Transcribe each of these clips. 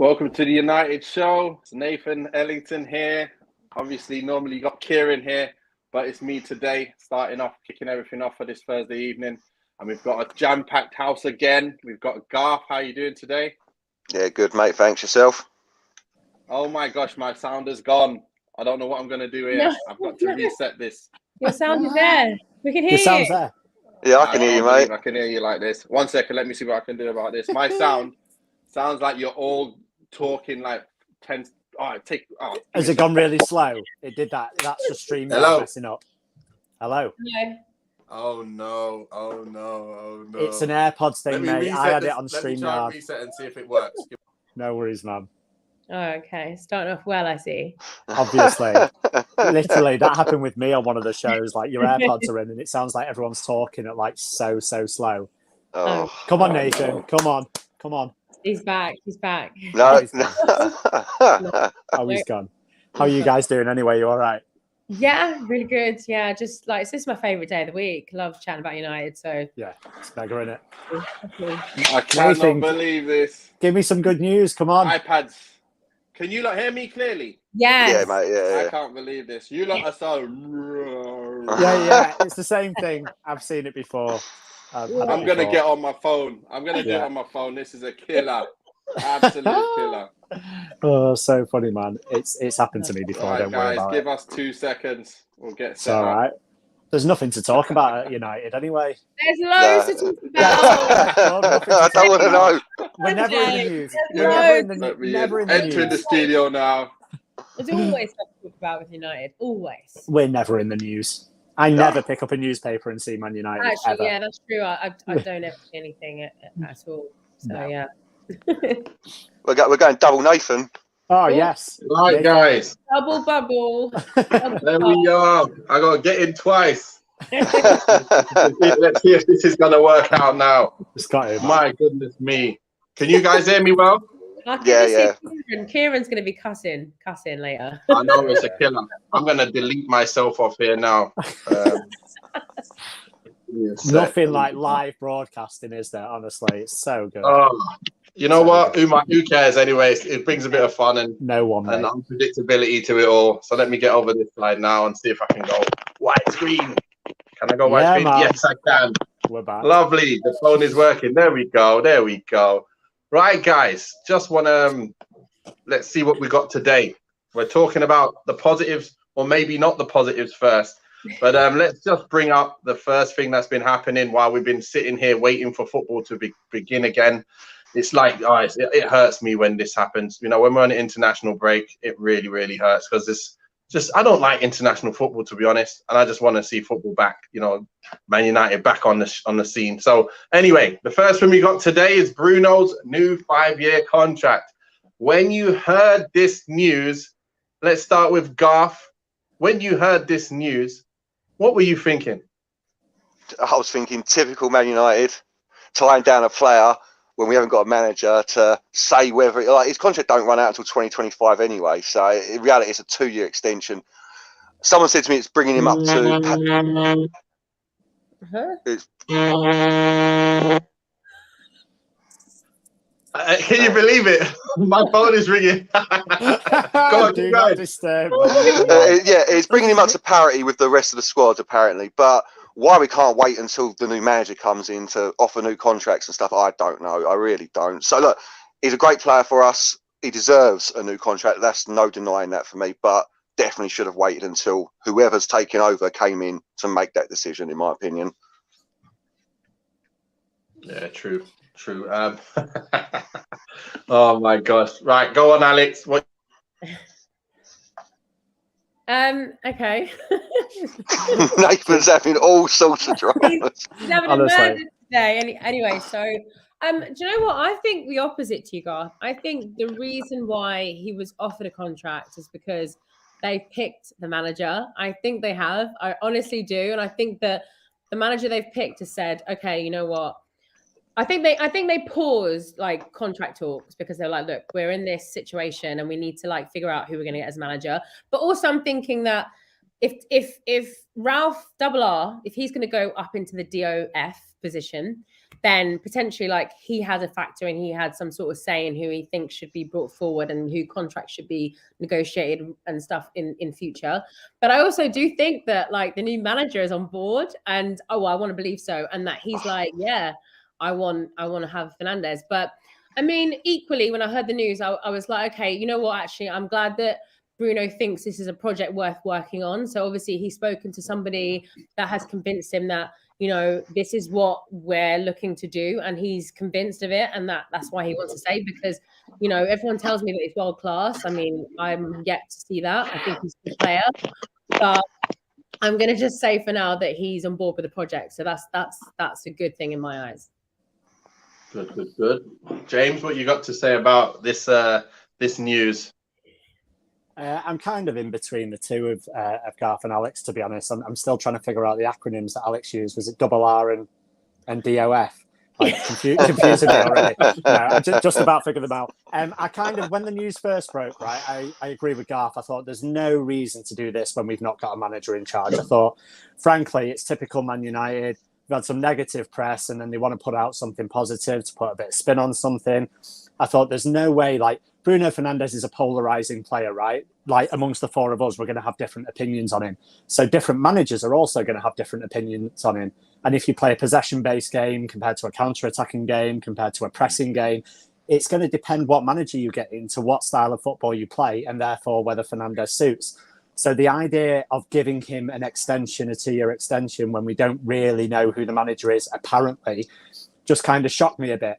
Welcome to the United Show. It's Nathan Ellington here. Obviously, normally you got Kieran here, but it's me today, kicking everything off for this Thursday evening. And we've got a jam-packed house again. We've got Garth. How are you doing today? Yeah, good, mate. Thanks. Yourself? Oh my gosh, my sound is gone. I don't know what I'm going to do here. No. I've got to reset this. Your sound is there. We can hear you. Sound's there. Yeah, I can hear you, mate. I can hear you like this. 1 second. Let me see what I can do about this. My sound sounds like you're all talking like 10. Has it gone really slow? It did that. That's the stream messing up. Hello. No. Oh no. It's an AirPods thing, mate. I had it on stream. Let me try and reset and see if it works. No worries, man. Oh, okay. Starting off well, I see. Obviously. Literally, that happened with me on one of the shows. Like, your AirPods are in and it sounds like everyone's talking at like so slow. Oh. Come on, Nathan. Come on. He's back. No. Oh, he's gone. How are you guys doing anyway? You all right? Yeah, really good. Yeah, just like this is my favourite day of the week. Love chatting about United. So yeah, it's mega, isn't it? I cannot believe this. Give me some good news. Come on. iPads. Can you lot hear me clearly? Yes. Yeah, mate. Yeah. I can't believe this. You lot are so. Yeah. It's the same thing. I've seen it before. I'm going to get on my phone. Get on my phone. This is a killer. Absolute killer. Oh, so funny, man. It's happened to me before. Right, don't worry about give us 2 seconds. We'll get set all up. right. There's nothing to talk about at United anyway. There's loads to talk about. I don't want to know. We're never in the news. Never in the news. Enter the studio now. There's always stuff to talk about with United. Always. We're never in the news. I never pick up a newspaper and see Man United. Actually, ever. yeah, that's true. I don't ever see anything at all. So, yeah. We're going double Nathan. Oh, yes. Right, guys. Double bubble. There we are. I got to get in twice. Let's see if this is going to work out now. My goodness me. Can you guys hear me well? Yeah. Kieran's going to be cussing later. I know, it's a killer. I'm going to delete myself off here now. Nothing like live broadcasting, is there? Honestly, it's so good. You know what? Who cares anyway? It brings a bit of fun and unpredictability to it all. So let me get over this slide now and see if I can go widescreen. Can I go widescreen? Man. Yes, I can. We're back. Lovely. The phone is working. There we go. Right, guys. Just want to let's see what we got today. We're talking about the positives, or maybe not the positives first. But let's just bring up the first thing that's been happening while we've been sitting here waiting for football to begin again. It's like, guys, it hurts me when this happens. You know, when we're on an international break, it really, really hurts because it's just, I don't like international football, to be honest. And I just want to see football back, you know, Man United back on the scene. So anyway, the first thing we got today is Bruno's new 5-year contract. When you heard this news, let's start with Garth. When you heard this news, what were you thinking? I was thinking typical Man United, tying down a player when we haven't got a manager to say whether his contract don't run out until 2025 anyway. So in reality, it's a 2-year extension. Someone said to me it's bringing him up to. Can you believe it? My phone is ringing. Go on, do not disturb. It's bringing him up to parity with the rest of the squad, apparently. But why we can't wait until the new manager comes in to offer new contracts and stuff, I don't know. I really don't. So, look, he's a great player for us. He deserves a new contract. That's no denying that for me. But definitely should have waited until whoever's taken over came in to make that decision, in my opinion. Yeah, true. Oh my gosh! Right, go on, Alex. What? Okay. Nathan's having all sorts of dramas. He's having a murder today. Anyway, so do you know what? I think the opposite to you, Garth. I think the reason why he was offered a contract is because they picked the manager. I think they have. I honestly do, and I think that the manager they've picked has said, "Okay, you know what." I think they paused like contract talks because they're like, look, we're in this situation and we need to like figure out who we're going to get as manager. But also I'm thinking that if Ralph R, if he's going to go up into the DOF position, then potentially like he had a factor and he had some sort of say in who he thinks should be brought forward and who contracts should be negotiated and stuff in future. But I also do think that like the new manager is on board, and I want to believe so, and that he's like, yeah, I want to have Fernandes. But I mean, equally, when I heard the news, I was like, okay, you know what? Actually, I'm glad that Bruno thinks this is a project worth working on. So obviously he's spoken to somebody that has convinced him that, you know, this is what we're looking to do, and he's convinced of it, and that's why he wants to stay, because, you know, everyone tells me that he's world class. I mean, I'm yet to see that. I think he's a good player, but I'm going to just say for now that he's on board with the project. So that's a good thing in my eyes. Good. James, what you got to say about this this news? I'm kind of in between the two of Garth and Alex, to be honest. I'm still trying to figure out the acronyms that Alex used. Was it double R and DOF? Like, confusing me already. No, I just about figured them out. I kind of, when the news first broke, right, I agree with Garth. I thought there's no reason to do this when we've not got a manager in charge. I thought, frankly, it's typical Man United. We've had some negative press, and then they want to put out something positive to put a bit of spin on something. I thought there's no way, like, Bruno Fernandes is a polarizing player, right? Like, amongst the four of us, we're going to have different opinions on him. So different managers are also going to have different opinions on him. And if you play a possession-based game compared to a counter-attacking game, compared to a pressing game, it's going to depend what manager you get into, what style of football you play, and therefore whether Fernandes suits. So the idea of giving him an extension, a 2-year extension, when we don't really know who the manager is, apparently, just kind of shocked me a bit.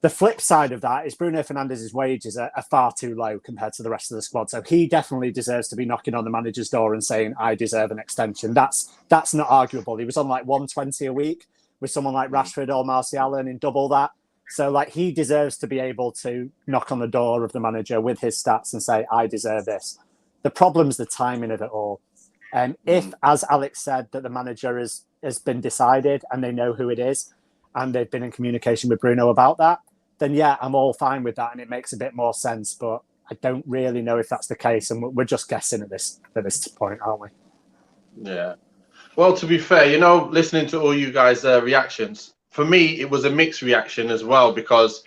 The flip side of that is Bruno Fernandes' wages are far too low compared to the rest of the squad. So he definitely deserves to be knocking on the manager's door and saying, I deserve an extension. That's not arguable. He was on like 120 a week with someone like Rashford or Martial earning double that. So like he deserves to be able to knock on the door of the manager with his stats and say, I deserve this. The problem's the timing of it all. If, as Alex said, that the manager has been decided and they know who it is and they've been in communication with Bruno about that, then yeah, I'm all fine with that and it makes a bit more sense. But I don't really know if that's the case, and we're just guessing at this point, aren't we? Yeah. Well, to be fair, you know, listening to all you guys' reactions, for me, it was a mixed reaction as well, because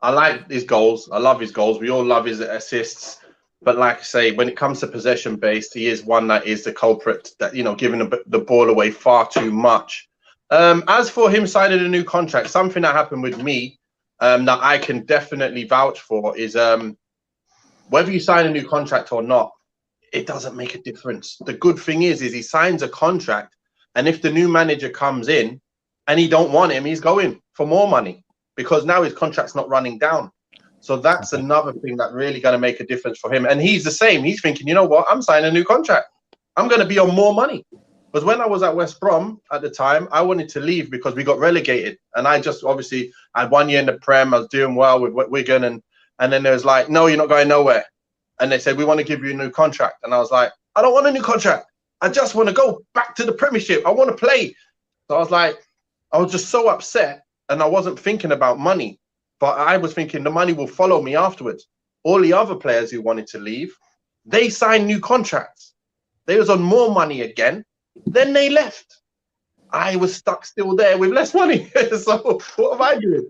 I like his goals. I love his goals. We all love his assists. But like I say, when it comes to possession-based, he is one that is the culprit, that, you know, giving the ball away far too much. As for him signing a new contract, something that happened with me, that I can definitely vouch for is whether you sign a new contract or not, it doesn't make a difference. The good thing is he signs a contract, and if the new manager comes in and he don't want him, he's going for more money, because now his contract's not running down. So that's another thing that really going to make a difference for him. And he's the same. He's thinking, you know what? I'm signing a new contract. I'm going to be on more money. Because when I was at West Brom at the time, I wanted to leave because we got relegated. And I just obviously I had 1 year in the Prem. I was doing well with Wigan. And then there was like, no, you're not going nowhere. And they said, we want to give you a new contract. And I was like, I don't want a new contract. I just want to go back to the Premiership. I want to play. So I was like, I was just so upset. And I wasn't thinking about money. But I was thinking the money will follow me afterwards. All the other players who wanted to leave, they signed new contracts. They was on more money again. Then they left. I was stuck still there with less money. So what am I doing?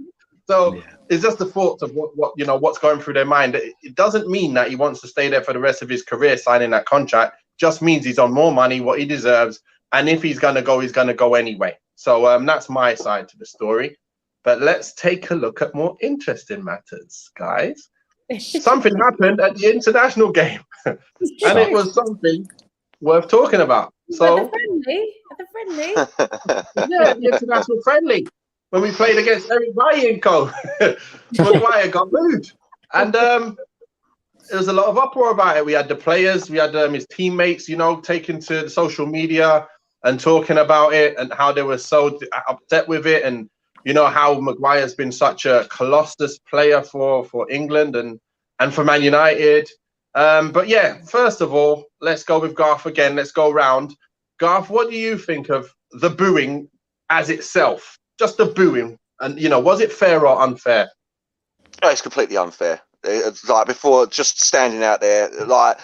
So it's just the thoughts of what you know, what's going through their mind. It doesn't mean that he wants to stay there for the rest of his career signing that contract. Just means he's on more money, what he deserves. And if he's going to go, he's going to go anyway. So that's my side to the story. But let's take a look at more interesting matters, guys. Something happened at the international game, and it was something worth talking about. So, at the friendly. Yeah, the international friendly, when we played against Eric Maguire, Maguire got moved, and there was a lot of uproar about it. We had the players, we had his teammates, you know, taking to social media and talking about it and how they were so upset with it, and you know how Maguire's been such a colossus player for England and for Man United. But yeah, first of all, let's go with Garth again. Let's go round. Garth, what do you think of the booing as itself? Just the booing, and you know, was it fair or unfair? No, it's completely unfair. It's like before, just standing out there, like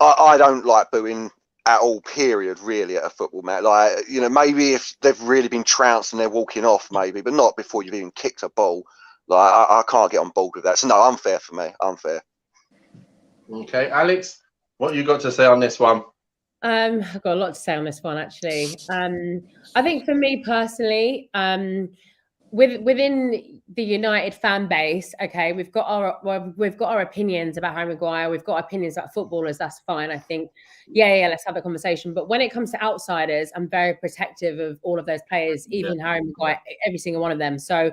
I don't like booing at all, period, really, at a football match. Like, you know, maybe if they've really been trounced and they're walking off, maybe, but not before you've even kicked a ball. Like, I can't get on board with that. So, no, unfair for me. Unfair. Okay, Alex, what you got to say on this one? I've got a lot to say on this one, actually. I think for me personally, within the United fan base, okay, we've got our opinions about Harry Maguire, we've got opinions about footballers. That's fine. I think, yeah, let's have a conversation. But when it comes to outsiders, I'm very protective of all of those players, even Harry Maguire, every single one of them. So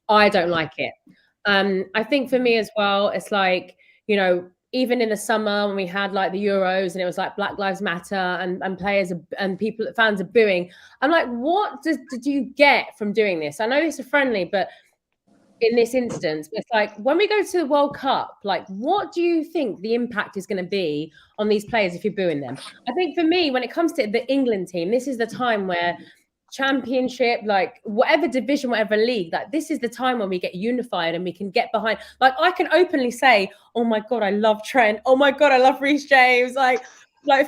I don't like it. I think for me as well, it's like, you know, even in the summer when we had like the Euros and it was like Black Lives Matter and players and people, fans are booing. I'm like, what did you get from doing this? I know it's a friendly, but in this instance, it's like when we go to the World Cup, like what do you think the impact is going to be on these players if you're booing them? I think for me, when it comes to the England team, this is the time where Championship, like whatever division, whatever league, like this is the time when we get unified and we can get behind. Like I can openly say, oh my God, I love Trent. Oh my God, I love Reece James. Like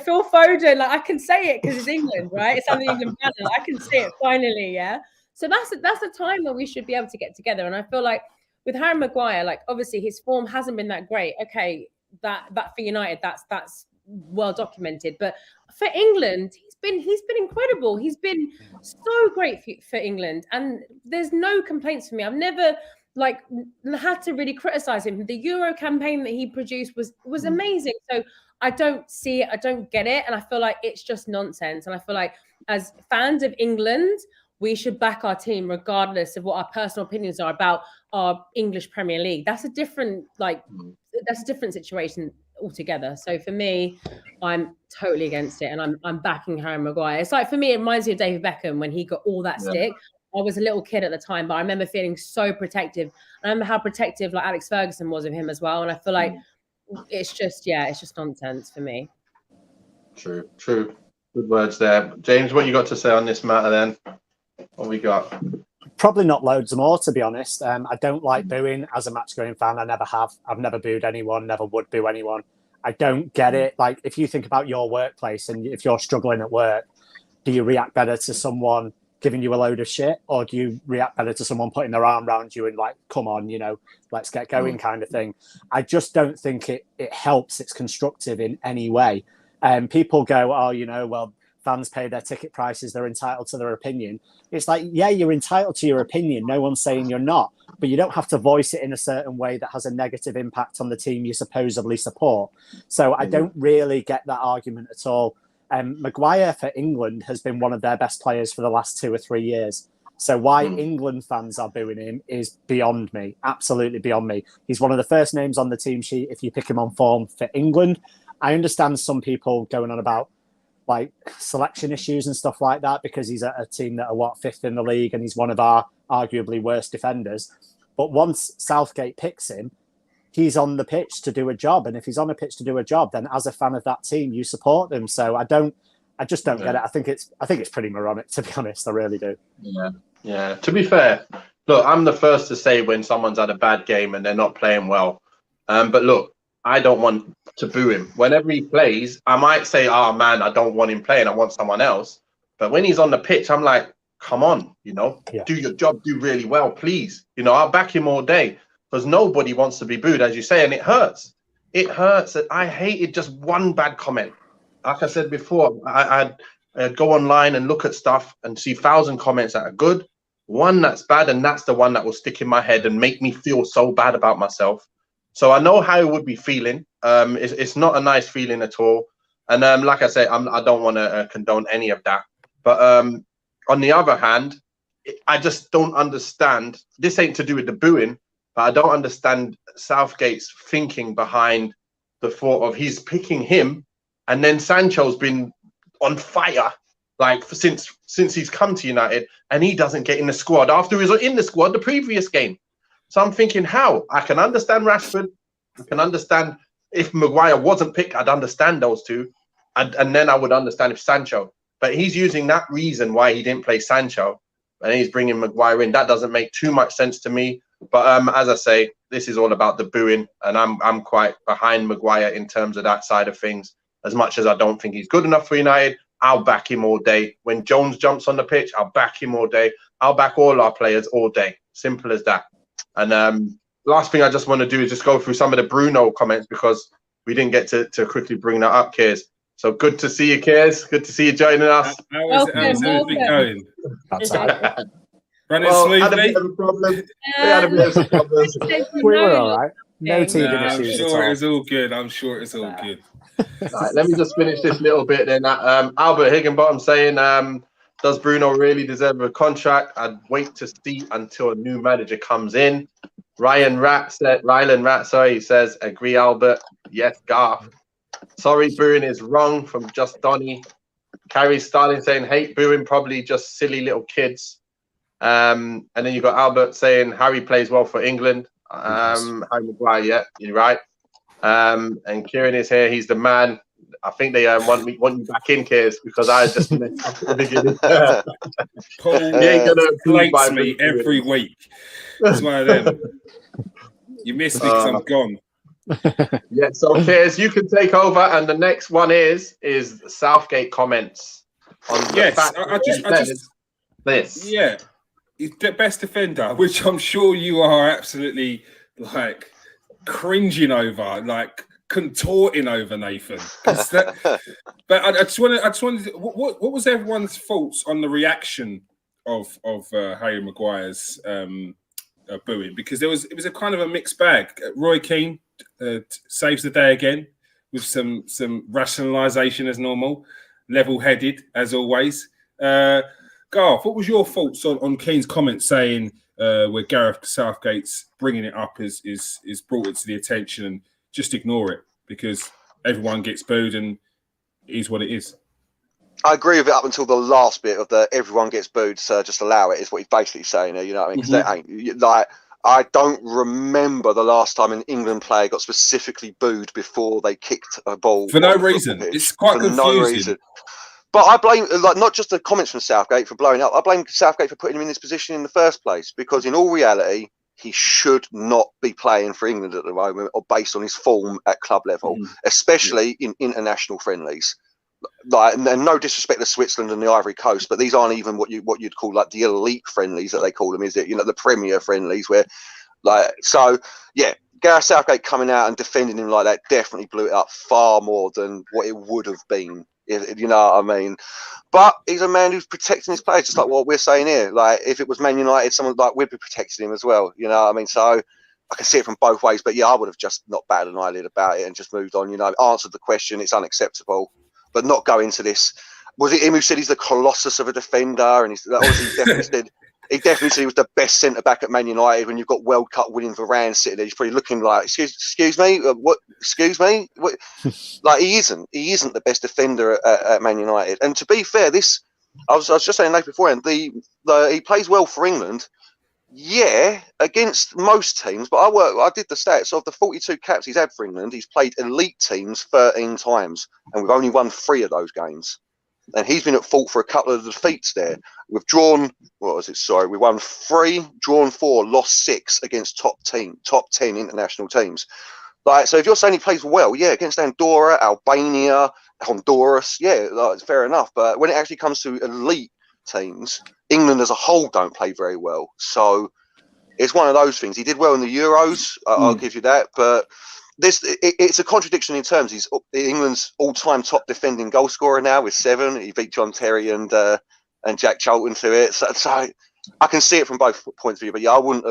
Phil Foden. Like I can say it because it's England, right? It's on the England banner. I can say it finally, yeah. So that's the time where we should be able to get together. And I feel like with Harry Maguire, like obviously his form hasn't been that great. Okay, that for United, that's well documented. But for England, he's been incredible. He's been so great for England, and there's no complaints for me. I've never like had to really criticize him. The Euro campaign that he produced was amazing. So I don't see it, I don't get it, and I feel like it's just nonsense. And I feel like as fans of England, we should back our team regardless of what our personal opinions are about our English Premier League. That's a different situation altogether. So for me, I'm totally against it, and I'm backing Harry Maguire. It's like for me, it reminds me of David Beckham when he got all that stick. I was a little kid at the time, but I remember feeling so protective. I remember how protective like Alex Ferguson was of him as well. And I feel like it's just nonsense for me. True. Good words there. James, what you got to say on this matter then? What we got? Probably not loads more, to be honest. I don't like booing as a match-going fan. I never have. I've never booed anyone, never would boo anyone. I don't get it. Like, if you think about your workplace and if you're struggling at work, do you react better to someone giving you a load of shit, or do you react better to someone putting their arm around you and like, come on, you know, let's get going kind of thing? I just don't think it helps. It's constructive in any way. People go, oh, you know, well, fans pay their ticket prices, they're entitled to their opinion. It's like, yeah, you're entitled to your opinion. No one's saying you're not, but you don't have to voice it in a certain way that has a negative impact on the team you supposedly support. So I don't really get that argument at all. Maguire for England has been one of their best players for the last 2 or 3 years. So why England fans are booing him is beyond me, absolutely beyond me. He's one of the first names on the team sheet if you pick him on form for England. I understand some people going on about like selection issues and stuff like that because he's a team that are 5th in the league and he's one of our arguably worst defenders. But once Southgate picks him, he's on the pitch to do a job. And if he's on a pitch to do a job, then as a fan of that team, you support them. So I just don't get it. I think it's pretty moronic, to be honest. I really do. Yeah. To be fair, look, I'm the first to say when someone's had a bad game and they're not playing well. But look, I don't want to boo him. Whenever he plays, I might say, oh man, I don't want him playing. I want someone else. But when he's on the pitch, I'm like, come on, you know, do your job, do really well, please. You know, I'll back him all day because nobody wants to be booed, as you say, and it hurts. It hurts. I hated just one bad comment. Like I said before, I'd go online and look at stuff and see 1,000 comments that are good, one that's bad, and that's the one that will stick in my head and make me feel so bad about myself. So I know how it would be feeling. It's not a nice feeling at all. And like I say, I don't want to condone any of that. But on the other hand, I just don't understand. This ain't to do with the booing, but I don't understand Southgate's thinking behind the thought of he's picking him, and then Sancho's been on fire like since he's come to United, and he doesn't get in the squad after he was in the squad the previous game. So I'm thinking, how? I can understand Rashford. I can understand if Maguire wasn't picked, I'd understand those two. And then I would understand if Sancho. But he's using that reason why he didn't play Sancho. And he's bringing Maguire in. That doesn't make too much sense to me. But as I say, this is all about the booing. And I'm quite behind Maguire in terms of that side of things. as much as I don't think he's good enough for United, I'll back him all day. When Jones jumps on the pitch, I'll back him all day. I'll back all our players all day. Simple as that. And last thing I just want to do is just go through some of the Bruno comments, because we didn't get to quickly bring that up, Kears. So good to see you, Kears. Good to see you joining us. How's everything going? That's right. Running Well, had a smoothly? bit of a problem. We had a bit of a problem. We were all right. No teething I'm issues at sure all. it's all good. I'm sure it's all good. Right, let me just finish this little bit then. Albert Higginbottom saying, does Bruno really deserve a contract? I'd wait to see until a new manager comes in. Rylan Rat, he says, agree, Albert. Yes, Garth. Sorry, booing is wrong from Just Donny. Carrie Starling saying, hate booing, probably just silly little kids. And then you got Albert saying, Harry plays well for England. Harry Maguire, yeah, you're right. And Kieran is here. He's the man. I think they want you back in, Kears, because I just messed up at the beginning. Paul plates me every week. It's one of them. You missed me because I'm gone. Yeah, so Kears, you can take over, and the next one is Southgate comments on the fact I just this. Yeah, he's the best defender, which I'm sure you are absolutely like cringing over, like contorting over, Nathan. But I just wanted. What was everyone's thoughts on the reaction of Harry Maguire's booing? Because it was a kind of a mixed bag. Roy Keane saves the day again with some rationalisation as normal, level-headed as always. Garth, what was your thoughts on Keane's comment saying where Gareth Southgate's bringing it up is brought it to the attention and just ignore it because everyone gets booed and it is what it is? I agree with it up until the last bit of the everyone gets booed, so just allow it, is what he's basically saying there, you know what I mean? Because that ain't, like, I don't remember the last time an England player got specifically booed before they kicked a ball. For no reason. It's quite confusing. No reason. But I blame, like, not just the comments from Southgate for blowing up, I blame Southgate for putting him in this position in the first place, because in all reality, he should not be playing for England at the moment, or based on his form at club level, especially in international friendlies. Like, and no disrespect to Switzerland and the Ivory Coast, but these aren't even what you'd call like the elite friendlies that they call them, is it? You know, the Premier friendlies, where, like, so yeah, Gareth Southgate coming out and defending him like that definitely blew it up far more than what it would have been. You know what I mean? But he's a man who's protecting his players, just like what we're saying here. Like, if it was Man United, someone like we'd be protecting him as well. You know what I mean? So I can see it from both ways. But yeah, I would have just not batted an eyelid about it and just moved on. You know, answered the question. It's unacceptable, but not go into this. Was it him who said he's the colossus of a defender? And he's obviously he definitely said he was the best centre back at Man United. When you've got World Cup winning Varane sitting there, he's probably looking like, excuse me, what? Excuse me, what? Like, he isn't the best defender at Man United. And to be fair, I was just saying that beforehand. He plays well for England, yeah, against most teams. But I did the stats of the 42 caps he's had for England. He's played elite teams 13 times, and we've only won 3 of those games. And he's been at fault for a couple of the defeats there. We've drawn, we won 3, drawn 4, lost 6 against top 10 international teams. Like, so if you're saying he plays well, yeah, against Andorra, Albania, Honduras, yeah, like, it's fair enough. But when it actually comes to elite teams, England as a whole don't play very well. So it's one of those things. He did well in the Euros, I'll give you that. But it's a contradiction in terms. He's England's all-time top defending goal scorer now with 7. He beat John Terry and Jack Charlton to it. So I can see it from both points of view. But yeah, I wouldn't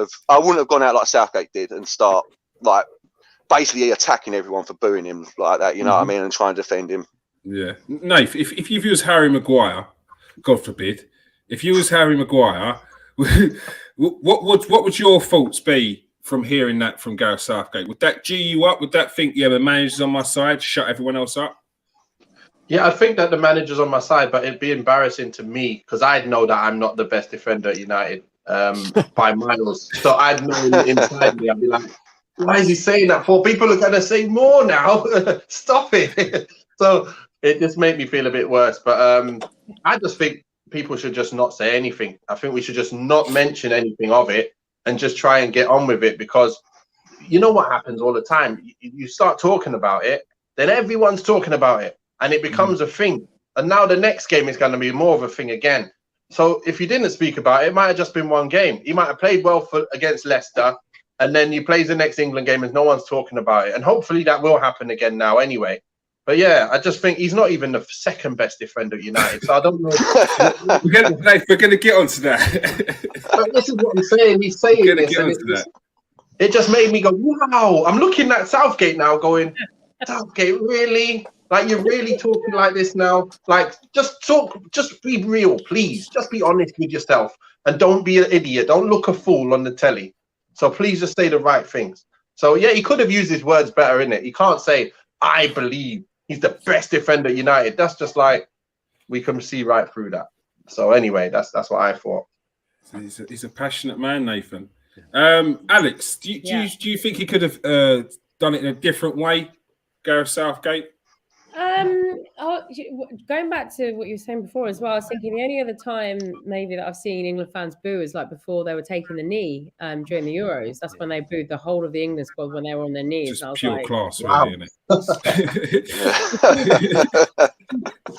have gone out like Southgate did and start like basically attacking everyone for booing him like that. You know what I mean? And trying to defend him. Yeah, Nath, if you was Harry Maguire, God forbid, if you was Harry Maguire, what would your thoughts be from hearing that from Gareth Southgate? Would that G you up? Would that think, yeah, the manager's on my side, shut everyone else up? Yeah, I think that the manager's on my side, but it'd be embarrassing to me because I'd know that I'm not the best defender at United by miles. So I'd know inside me, I'd be like, why is he saying that for? People are going to say more now. Stop it. So it just made me feel a bit worse. But I just think people should just not say anything. I think we should just not mention anything of it and just try and get on with it, because you know what happens all the time. You start talking about it, then everyone's talking about it. and it becomes a thing. And now the next game is going to be more of a thing again. So if you didn't speak about it, it might have just been one game. He might have played well against Leicester, and then he plays the next England game and no one's talking about it. And hopefully that will happen again now anyway. But yeah, I just think he's not even the second best defender at United. So I don't know. we're going to get onto that. But this is what I'm saying. He's saying this. It just made me go, wow. I'm looking at Southgate now going, Southgate, really? Like, you're really talking like this now? Like, just be real, please. Just be honest with yourself. And don't be an idiot. Don't look a fool on the telly. So please just say the right things. So, yeah, he could have used his words better, innit? He can't say, I believe he's the best defender at United. That's just like, we can see right through that. So anyway, that's what I thought. So he's a passionate man, Nathan. Alex, do you think he could have done it in a different way, Gareth Southgate? Going back to what you were saying before as well, I was thinking the only other time maybe that I've seen England fans boo is like before they were taking the knee during the Euros. That's when they booed the whole of the England squad when they were on their knees. Just and I was pure like, class, wow. really,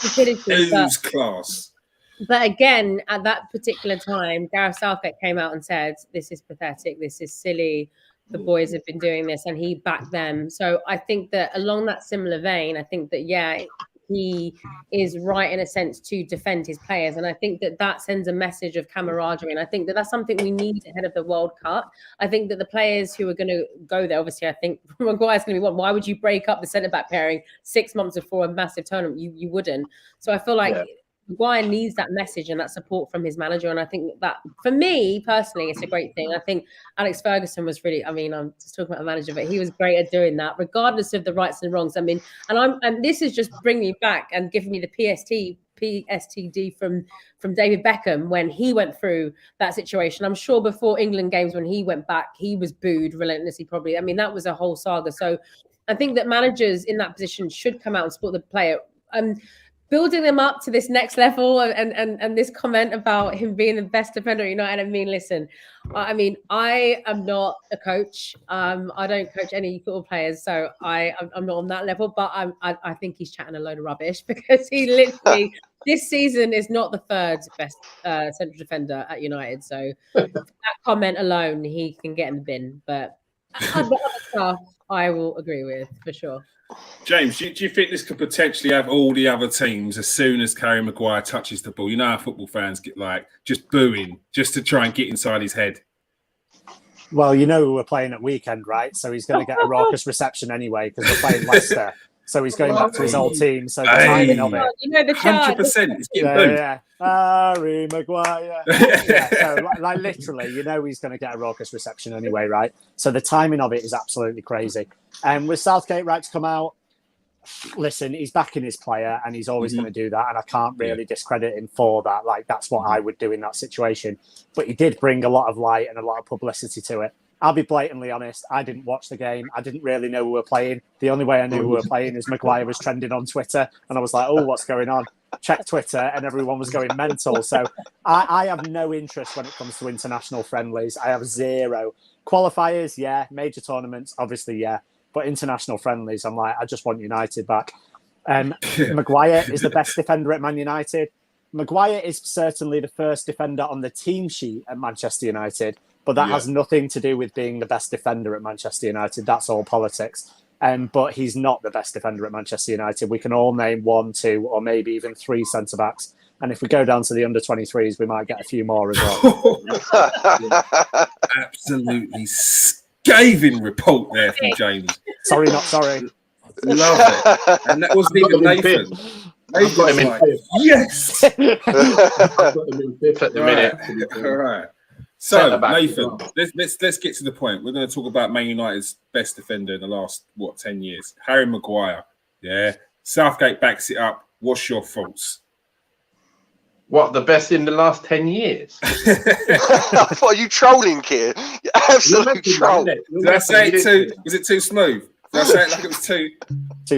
isn't it? Who's class? But again, at that particular time, Gareth Southgate came out and said, this is pathetic, this is silly, the boys have been doing this, and he backed them. So I think that along that similar vein, I think that, yeah, he is right in a sense to defend his players. And I think that that sends a message of camaraderie. And I think that that's something we need ahead of the World Cup. I think that the players who are going to go there, obviously, I think Maguire's going to be one. Why would you break up the centre-back pairing 6 months before a massive tournament? You wouldn't. So I feel like Maguire needs that message and that support from his manager. And I think that, for me personally, it's a great thing. I think Alex Ferguson was really, I mean, I'm just talking about the manager, but he was great at doing that, regardless of the rights and wrongs. I mean, and this is just bringing me back and giving me the PSTD from David Beckham when he went through that situation. I'm sure before England games, when he went back, he was booed relentlessly, probably. I mean, that was a whole saga. So I think that managers in that position should come out and support the player. Building them up to this next level and this comment about him being the best defender at United. I mean, listen, I mean, I am not a coach. I don't coach any football players, so I'm not on that level. But I think he's chatting a load of rubbish because he literally this season is not the third best central defender at United. So for that comment alone, he can get in the bin. But other stuff, I will agree with for sure. James, do you think this could potentially have all the other teams as soon as Harry Maguire touches the ball? You know how football fans get like just booing just to try and get inside his head. Well, you know we're playing at weekend, right? So he's going to get a raucous reception anyway because we're playing Leicester. So he's going back to his old team. So the timing of it, you know, the 100%. He's getting booed. Yeah. Harry Maguire. So like literally, you know he's going to get a raucous reception anyway, right? So the timing of it is absolutely crazy. And with Southgate right to come out, listen, he's backing his player and he's always going to do that. And I can't really discredit him for that. Like, that's what I would do in that situation. But he did bring a lot of light and a lot of publicity to it. I'll be blatantly honest. I didn't watch the game. I didn't really know we were playing. The only way I knew we were playing is Maguire was trending on Twitter. And I was like, oh, what's going on? Check Twitter and everyone was going mental. So I have no interest when it comes to international friendlies. I have zero. Qualifiers, yeah. Major tournaments, obviously, yeah. But international friendlies, I'm like, I just want United back. Maguire is the best defender at Man United. Maguire is certainly the first defender on the team sheet at Manchester United. But that has nothing to do with being the best defender at Manchester United. That's all politics. But he's not the best defender at Manchester United. We can all name 1, 2, or maybe even 3 centre-backs. And if we go down to the under-23s, we might get a few more as well. Absolutely scathing report there from James. Sorry, not sorry. Love it. And that wasn't even Nathan. I've got him in fifth. Yes! I've got him in fifth at the minute. All right. So, Nathan, let's get to the point. We're going to talk about Man United's best defender in the last, 10 years? Harry Maguire. Yeah. Southgate backs it up. What's your thoughts? What, the best in the last 10 years? What are you trolling, kid? You absolute troll. Did I say it too? Was it too smooth? Did I say it like it was too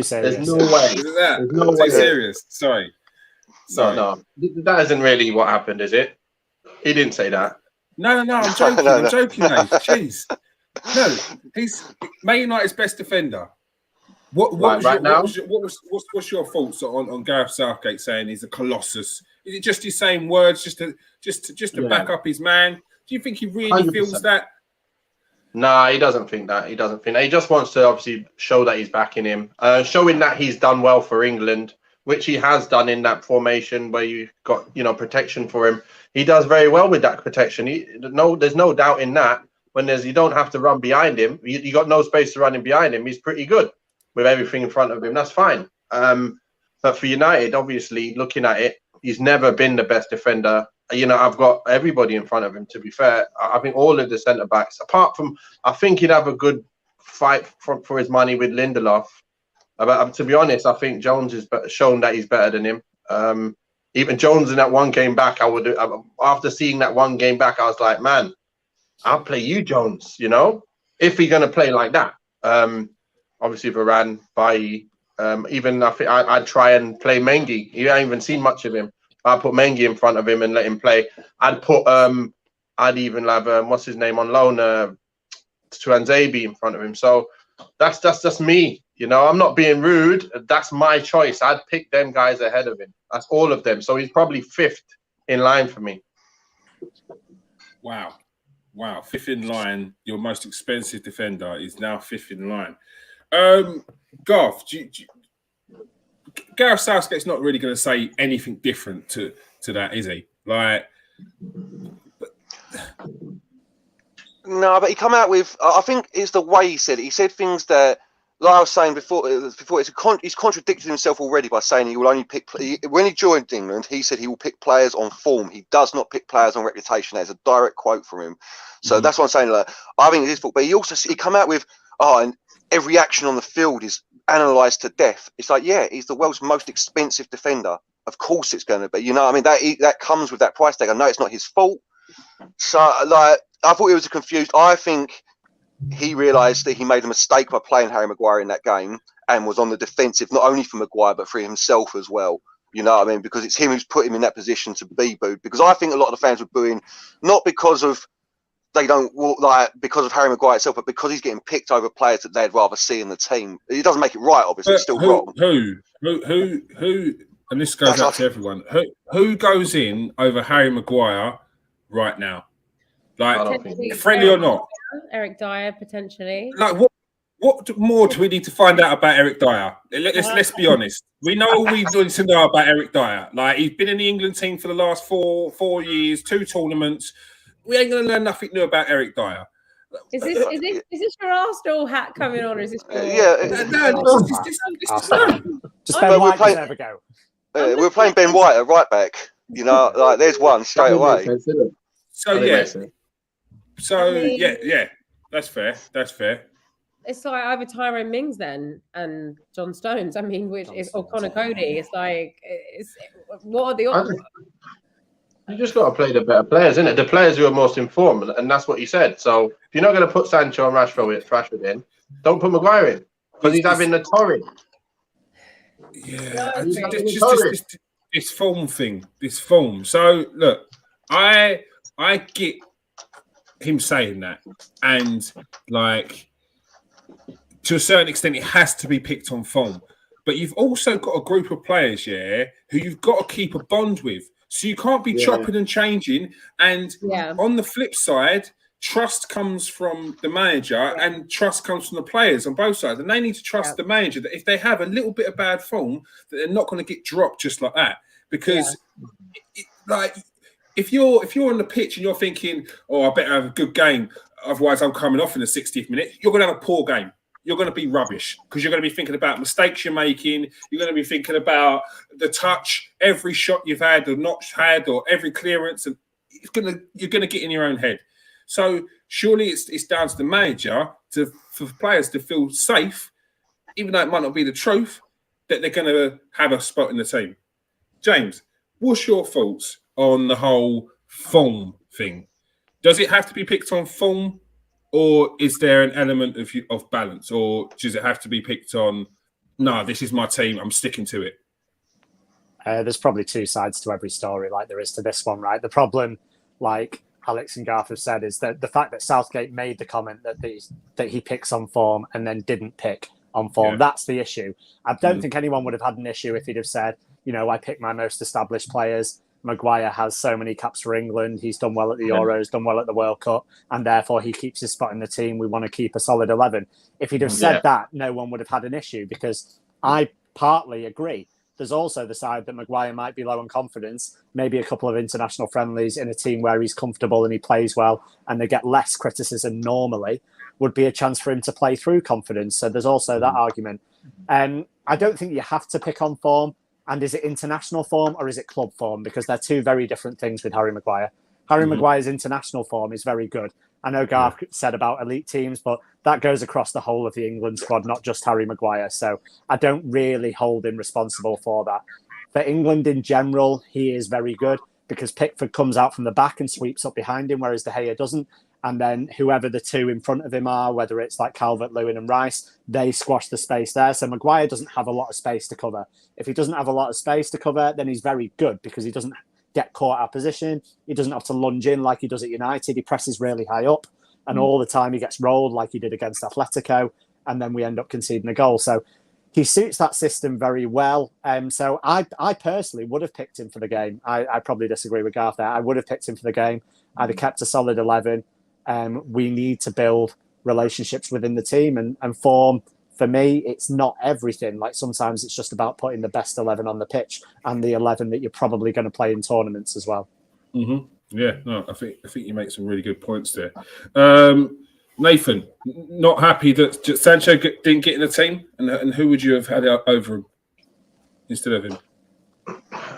serious? There's no way. Was it that? There's no way. Too serious? Sorry. No. That isn't really what happened, is it? He didn't say that. No, I'm joking. I'm joking, mate. Jeez. No, he's Man United's best defender. What's your thoughts on Gareth Southgate saying he's a colossus? Is it just his same words, just to back up his man? Do you think he really 100%. feels that? Nah, he doesn't think that. He doesn't think that. He just wants to obviously show that he's backing him, showing that he's done well for England, which he has done in that formation where you got protection for him. He does very well with that protection. There's no doubt in that. When you don't have to run behind him, you got no space to run in behind him. He's pretty good with everything in front of him. That's fine. But for United, obviously, looking at it, he's never been the best defender. I've got everybody in front of him, to be fair. I think all of the centre-backs, apart from, I think he'd have a good fight for his money with Lindelof. But to be honest, I think Jones has shown that he's better than him. Even Jones in that one game back, after seeing that one game back, I was like, man, I'll play you, Jones, if he's going to play like that. Obviously, Varane, Bailly, even I think I'd try and play Mengi. You haven't even seen much of him. I'd put Mengi in front of him and let him play. I'd even have, what's his name on loan, Tuanzebe in front of him. So that's just me. I'm not being rude. That's my choice. I'd pick them guys ahead of him. That's all of them. So he's probably fifth in line for me. Wow. Fifth in line. Your most expensive defender is now fifth in line. Garth, Gareth Southgate's not really going to say anything different to that, is he? No, but he come out with. I think it's the way he said it. He said things that, like I was saying before, he's contradicted himself already by saying he will only pick. When he joined England, he said he will pick players on form. He does not pick players on reputation. That's a direct quote from him. So that's what I'm saying. I think it is fault. But he come out with, and every action on the field is analysed to death. It's like, yeah, he's the world's most expensive defender. Of course it's going to be. That comes with that price tag. I know it's not his fault. So, I thought he was confused. I think he realised that he made a mistake by playing Harry Maguire in that game and was on the defensive, not only for Maguire, but for himself as well. Because it's him who's put him in that position to be booed. Because I think a lot of the fans were booing, not because of because of Harry Maguire itself, but because he's getting picked over players that they'd rather see in the team. It doesn't make it right, obviously. It's still wrong. Who? And this goes out to everyone. Who goes in over Harry Maguire right now? Friendly or not? Eric Dyer, potentially. What more do we need to find out about Eric Dyer? Let's be honest. We know all we need to know about Eric Dyer. He's been in the England team for the last four years, 2 tournaments. We ain't going to learn nothing new about Eric Dyer. Is this your Arsenal hat coming on, or is this? Just Ben White can never go. We're playing Ben White at right back. There's one straight away. Yeah, that's fair. It's like either Tyrone Mings then and John Stones. Or Connor Cody. What are the options? You just got to play the better players, isn't it? The players who are most informed, and that's what he said. So if you're not going to put Sancho and Rashford in, don't put Maguire in because he's having the torrid. Yeah, this form thing, this form. So look, I get him saying that, and to a certain extent, it has to be picked on form. But you've also got a group of players, who you've got to keep a bond with. So you can't be chopping and changing. And on the flip side, trust comes from the manager and trust comes from the players on both sides. And they need to trust the manager that if they have a little bit of bad form, that they're not going to get dropped just like that. Because if you're on the pitch and you're thinking, I better have a good game, otherwise I'm coming off in the 60th minute, you're going to have a poor game. You're going to be rubbish because you're going to be thinking about mistakes you're making. You're going to be thinking about the touch, every shot you've had or not had, or every clearance, and you're going to get in your own head. So surely it's down to the manager for players to feel safe, even though it might not be the truth, that they're going to have a spot in the team. James, what's your thoughts on the whole form thing? Does it have to be picked on form? Or is there an element of balance? Or does it have to be picked on, no, this is my team, I'm sticking to it? There's probably 2 sides to every story like there is to this one, right? The problem, like Alex and Garth have said, is that the fact that Southgate made the comment that he picks on form and then didn't pick on form. That's the issue. I don't think anyone would have had an issue if he'd have said, I pick my most established players. Maguire has so many caps for England. He's done well at the Euros, done well at the World Cup, and therefore he keeps his spot in the team. We want to keep a solid 11. If he'd have said that, no one would have had an issue, because I partly agree. There's also the side that Maguire might be low on confidence, maybe a couple of international friendlies in a team where he's comfortable and he plays well and they get less criticism normally, would be a chance for him to play through confidence. So there's also that argument. I don't think you have to pick on form. And is it international form or is it club form? Because they're two very different things with Harry Maguire. Harry Maguire's international form is very good. I know Garth said about elite teams, but that goes across the whole of the England squad, not just Harry Maguire. So I don't really hold him responsible for that. For England in general, he is very good because Pickford comes out from the back and sweeps up behind him, whereas De Gea doesn't. And then whoever the two in front of him are, whether it's like Calvert-Lewin and Rice, they squash the space there. So Maguire doesn't have a lot of space to cover. If he doesn't have a lot of space to cover, then he's very good because he doesn't get caught out of position. He doesn't have to lunge in like he does at United. He presses really high up, and all the time he gets rolled like he did against Atletico, and then we end up conceding a goal. So he suits that system very well. So I personally would have picked him for the game. I probably disagree with Garth there. I would have picked him for the game. I'd have kept a solid 11. We need to build relationships within the team, and form, for me, it's not everything. Like sometimes it's just about putting the best 11 on the pitch and the 11 that you're probably going to play in tournaments as well. Yeah, no, I think you make some really good points there. Nathan, not happy that Sancho didn't get in the team, and who would you have had over him instead of him?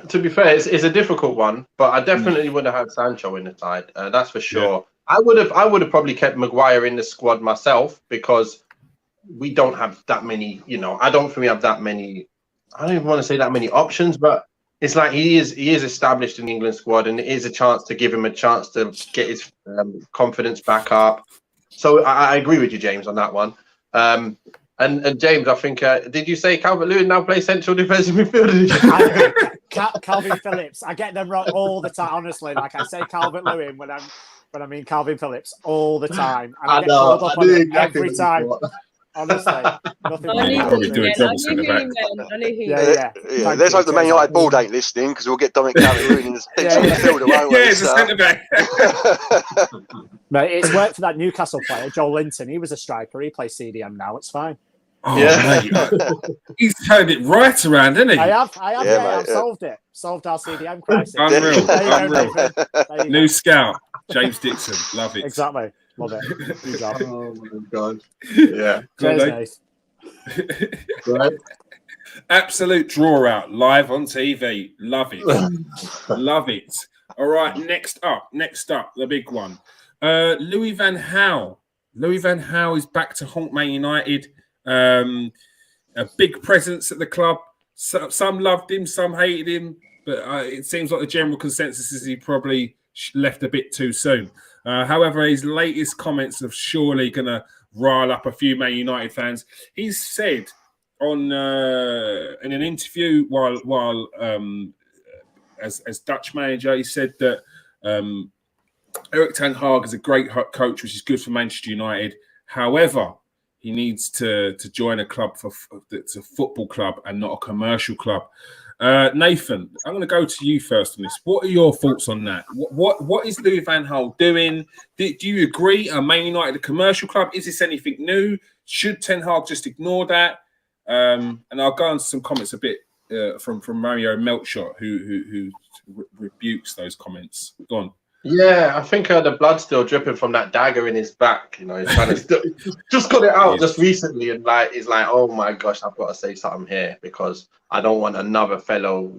To be fair, it's a difficult one, but I definitely would have had Sancho in the side. That's for sure. Yeah. I would have probably kept Maguire in the squad myself, because we don't have that many. I don't think we have that many. I don't even want to say that many options, but it's like he is established in the England squad, and it is a chance to give him a chance to get his confidence back up. So I agree with you, James, on that one. And James, I think, did you say Calvert-Lewin now plays central defensive midfielder? Calvin Phillips. I get them wrong all the time, honestly. Like I say Calvert-Lewin when I mean Calvin Phillips all the time. And I get called up on it every time. Honestly, nothing. I knew who you meant. Let's hope the Man United board ain't listening, because we'll get Dominic Calvert-Lewin in the midfielder, won't we? Yeah, it's a centre back. Mate, it's worked for that Newcastle player, Joel Linton. He was a striker. He plays CDM now. It's fine. Oh, yeah, he's turned it right around, hasn't he? I have solved it. Solved our CDM crisis. Unreal. New scout, James Dixon. Love it. Exactly. Love it. Good job. Oh my God. Yeah. Cheers, Right. Absolute draw out live on TV. Love it. Love it. All right. Next up, the big one. Louis van Gaal. Louis van Gaal is back to haunt Man United. A big presence at the club. Some loved him, some hated him, but it seems like the general consensus is he probably left a bit too soon. However, his latest comments are surely going to rile up a few Man United fans. He's said on in an interview while as Dutch manager, he said that Erik ten Hag is a great coach, which is good for Manchester United. However, he needs to join a club that's a football club and not a commercial club. Nathan, I'm going to go to you first on this. What are your thoughts on that? What is Louis van Gaal doing? Do you agree? Are Man United a commercial club? Is this anything new? Should Ten Hag just ignore that? And I'll go on to some comments a bit from Mario Melchot, who rebukes those comments. Go on. Yeah, I think the blood's still dripping from that dagger in his back. He's trying to just got it out just recently, and he's like, oh my gosh, I've got to say something here because I don't want another fellow,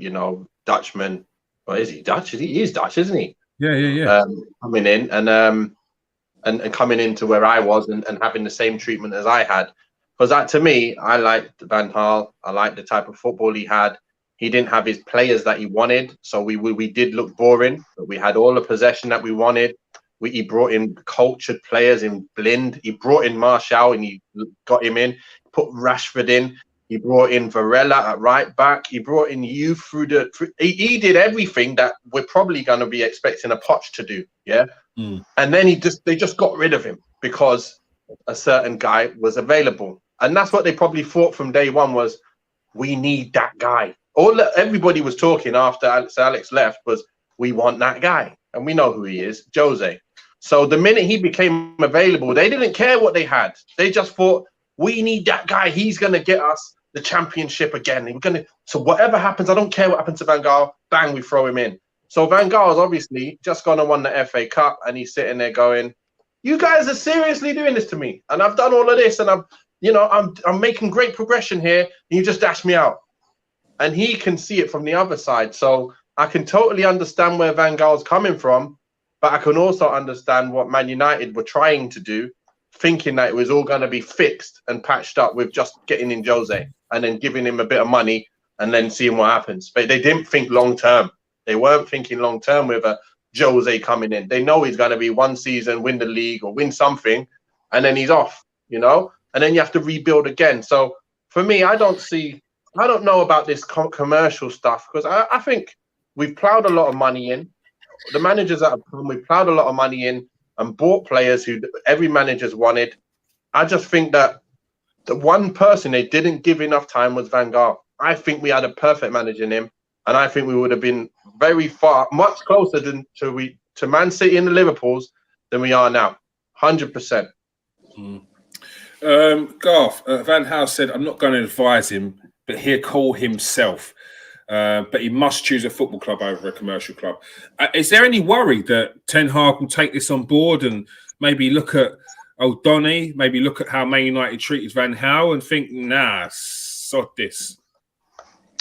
Dutchman. Or is he Dutch? He is Dutch, isn't he? Yeah. Coming in and coming into where I was and having the same treatment as I had. Because that, to me, I liked Van Gaal. I liked the type of football he had. He didn't have his players that he wanted, so we did look boring. But we had all the possession that we wanted. He brought in cultured players in Blind. He brought in Martial and he got him in. Put Rashford in. He brought in Varela at right back. He brought in you through he did everything that we're probably going to be expecting a Poch to do. Yeah, and then they just got rid of him because a certain guy was available. And that's what they probably thought from day one was, we need that guy. Everybody was talking after Alex left was, we want that guy. And we know who he is, Jose. So the minute he became available, they didn't care what they had. They just thought, we need that guy. He's going to get us the championship again. So whatever happens, I don't care what happens to Van Gaal, bang, we throw him in. So Van Gaal's obviously just gone and won the FA Cup, and he's sitting there going, you guys are seriously doing this to me. And I've done all of this, and I'm making great progression here, and you just dash me out. And he can see it from the other side. So I can totally understand where Van Gaal's coming from, but I can also understand what Man United were trying to do, thinking that it was all going to be fixed and patched up with just getting in Jose and then giving him a bit of money and then seeing what happens. But they didn't think long term. They weren't thinking long term with a Jose coming in. They know he's going to be one season, win the league or win something, and then he's off, and then you have to rebuild again. So for me, I don't know about this commercial stuff, because I think we've plowed a lot of money in. The managers that have come, we've plowed a lot of money in and bought players who every manager's wanted. I just think that the one person they didn't give enough time was Van Gaal. I think we had a perfect manager in him, and I think we would have been much closer to Man City and the Liverpools than we are now. 100%. Garth, Van Gaal said, I'm not going to advise him, but he'll call himself. But he must choose a football club over a commercial club. Is there any worry that Ten Hag will take this on board and maybe look at O'Donnell, maybe look at how Man United treated Van Gaal and think, nah, sod this?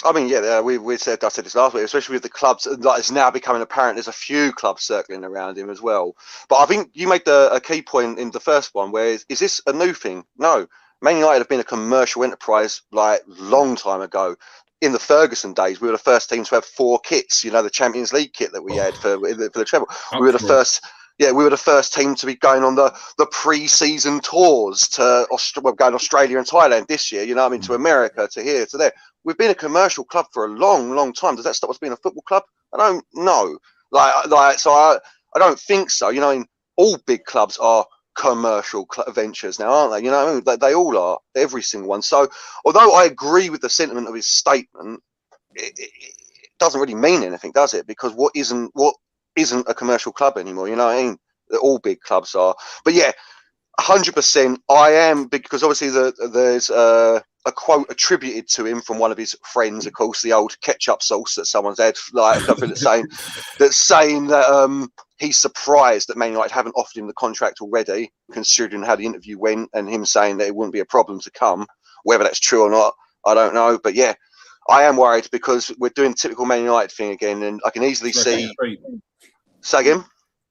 I mean, yeah, I said this last week, especially with the clubs. Like, it's now becoming apparent there's a few clubs circling around him as well. But I think you made a key point in the first one, where is this a new thing? No, Man United have been a commercial enterprise like long time ago. In the Ferguson days, we were the first team to have 4 kits. The Champions League kit that we had for the treble. We were the first. Yeah, we were the first team to be going on the pre-season tours to going to Australia and Thailand this year. To America, to here, to there. We've been a commercial club for a long, long time. Does that stop us being a football club? I don't know. So I don't think so. All big clubs are commercial ventures now, aren't they? They all are, every single one. So although I agree with the sentiment of his statement, it doesn't really mean anything, does it? Because what isn't a commercial club anymore? All big clubs are. But yeah, 100%. I am, because obviously there's a quote attributed to him from one of his friends, of course, the old ketchup sauce that someone's had, saying that he's surprised that Man United haven't offered him the contract already, considering how the interview went, and him saying that it wouldn't be a problem to come. Whether that's true or not, I don't know. But yeah, I am worried, because we're doing the typical Man United thing again, and I can easily see. Say again?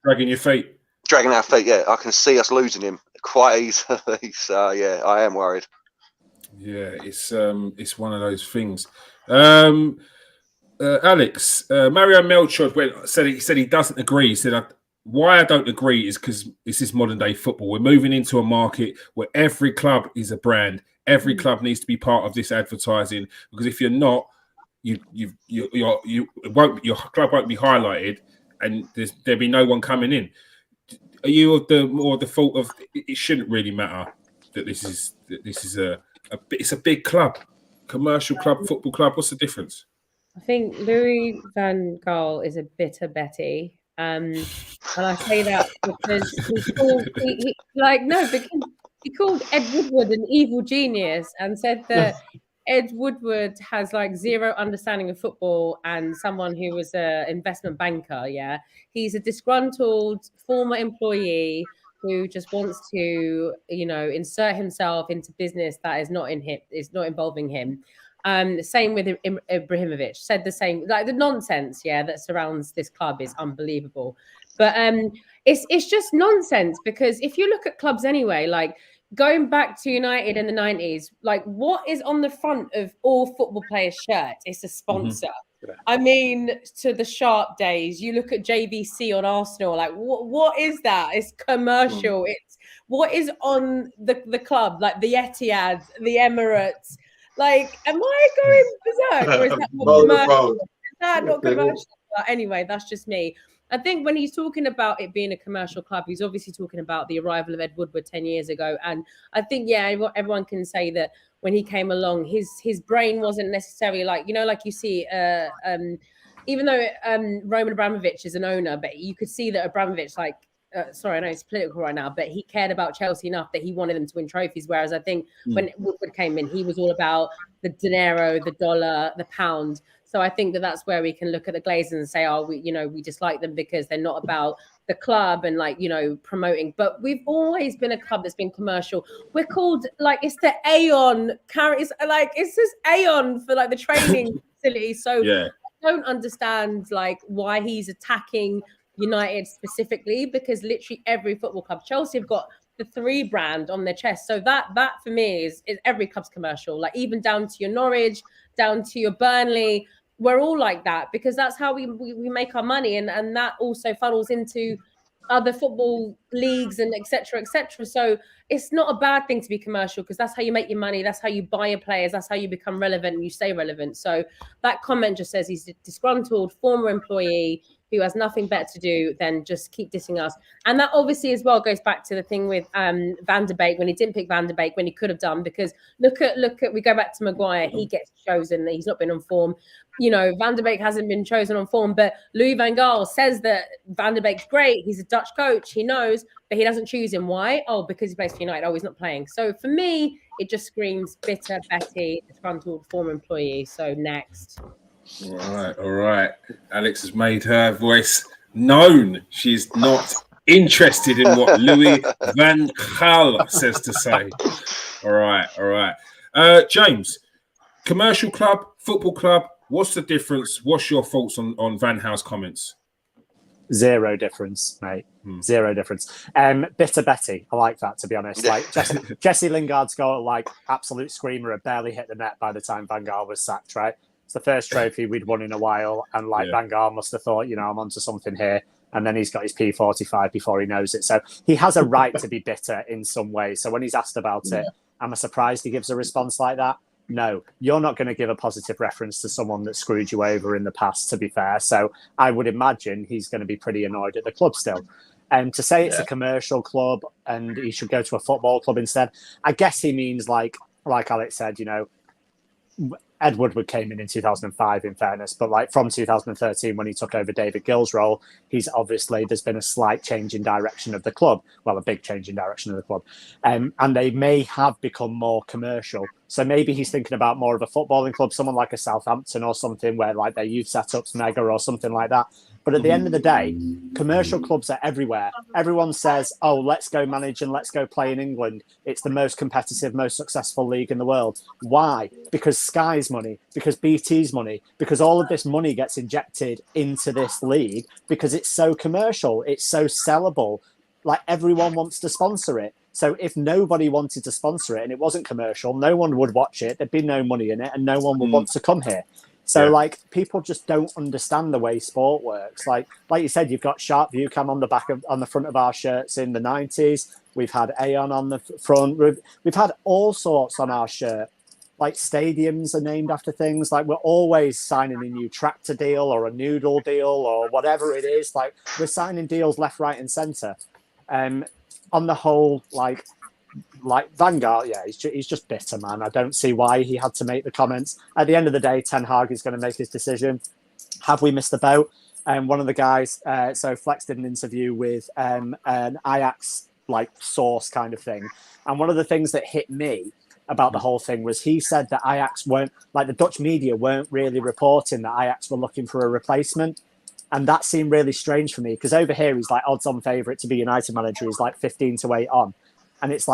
Dragging your feet. Dragging our feet, yeah. I can see us losing him quite easily. So yeah, I am worried. Yeah, it's one of those things. Alex, Mario Melchor said he doesn't agree. He said, why I don't agree is because this is modern day football. We're moving into a market where every club is a brand. Every club needs to be part of this advertising, because if you're not, your club won't be highlighted, and there'll be no one coming in. Are you of the thought of it shouldn't really matter that this is it's a big club, commercial club, football club? What's the difference? I think Louis van Gaal is a bitter Betty, and I say that because he called Ed Woodward an evil genius and said that Ed Woodward has zero understanding of football and someone who was an investment banker. Yeah, he's a disgruntled former employee who just wants to, insert himself into business that is not involving him. Same with Ibrahimovic. Said the same. The nonsense, that surrounds this club is unbelievable. But it's just nonsense, because if you look at clubs anyway, going back to United in the 90s, what is on the front of all football players' shirts? It's a sponsor. Mm-hmm. I mean, to the Sharp days, you look at JVC on Arsenal, what is that? It's commercial. It's what is on the club, the Etihad, the Emirates. Am I going berserk? Or is that not commercial? Is that not commercial? But anyway, that's just me. I think when he's talking about it being a commercial club, he's obviously talking about the arrival of Ed Woodward 10 years ago. And I think, everyone can say that when he came along, his brain wasn't necessarily like you see, even though Roman Abramovich is an owner, but you could see that Abramovich, sorry, I know it's political right now, but he cared about Chelsea enough that he wanted them to win trophies. Whereas I think when Woodward came in, he was all about the dinero, the dollar, the pound. So I think that's where we can look at the Glazers and say, we dislike them because they're not about the club and promoting. But we've always been a club that's been commercial. We're called it's the Aon carries it's this Aon for the training facility. So I don't understand why he's attacking United specifically, because literally every football club, Chelsea have got the 3 brand on their chest. So that for me is every club's commercial, even down to your Norwich, down to your Burnley. We're all like that because that's how we make our money, and that also funnels into other football leagues and etc. So it's not a bad thing to be commercial because that's how you make your money. That's how you buy your players. That's how you become relevant and you stay relevant. So that comment just says he's a disgruntled former employee who has nothing better to do than just keep dissing us. And that obviously as well goes back to the thing with Van de Beek, when he didn't pick Van de Beek when he could have done, because look at we go back to Maguire, he gets chosen, he's not been on form. Van de Beek hasn't been chosen on form, but Louis van Gaal says that Van de Beek's great. He's a Dutch coach. He knows, but he doesn't choose him. Why? Oh, because he plays for United. Oh, he's not playing. So for me, it just screams bitter Betty, disgruntled former employee. So next. All right. Alex has made her voice known. She's not interested in what Louis van Gaal says to say. All right. James, commercial club, football club, what's the difference? What's your thoughts on Van Gaal's comments? Zero difference, mate. Zero difference. Bitter Betty. I like that, to be honest. Jesse Lingard's goal, absolute screamer, had barely hit the net by the time Van Gaal was sacked, right? It's the first trophy we'd won in a while, and Van Gaal must have thought, I'm onto something here. And then he's got his P45 before he knows it. So he has a right to be bitter in some way. So when he's asked about it, am I surprised he gives a response like that? No, you're not going to give a positive reference to someone that screwed you over in the past, to be fair. So I would imagine he's going to be pretty annoyed at the club still. And to say it's a commercial club and he should go to a football club instead, I guess he means like Alex said, Ed Woodward came in 2005, in fairness, but from 2013 when he took over David Gill's role, there's been a slight change in direction of the club. Well, a big change in direction of the club. And they may have become more commercial. So maybe he's thinking about more of a footballing club, someone like a Southampton or something where their youth setup's mega or something like that. But at the end of the day, commercial clubs are everywhere. Everyone says, oh, let's go manage and let's go play in England. It's the most competitive, most successful league in the world. Why? Because Sky's money, because BT's money, because all of this money gets injected into this league because it's so commercial, it's so sellable. Everyone wants to sponsor it. So if nobody wanted to sponsor it and it wasn't commercial, no one would watch it. There'd be no money in it and no one would want to come here. So people just don't understand the way sport works. Like you said, you've got Sharp View Cam on the front of our shirts in the 90s. We've had Aon on the front. We've had all sorts on our shirt. Stadiums are named after things. We're always signing a new tractor deal or a noodle deal or whatever it is. We're signing deals left, right, and centre. On the whole, Van Gaal, he's just bitter, man. I don't see why he had to make the comments. At the end of the day, Ten Hag is going to make his decision. Have we missed the boat? One of the guys, so Flex did an interview with an Ajax source kind of thing, and one of the things that hit me about the whole thing was he said that Ajax weren't, the Dutch media weren't really reporting that Ajax were looking for a replacement. And that seemed really strange for me because over here he's odds-on favourite to be United manager. He's 15-8 on, and it's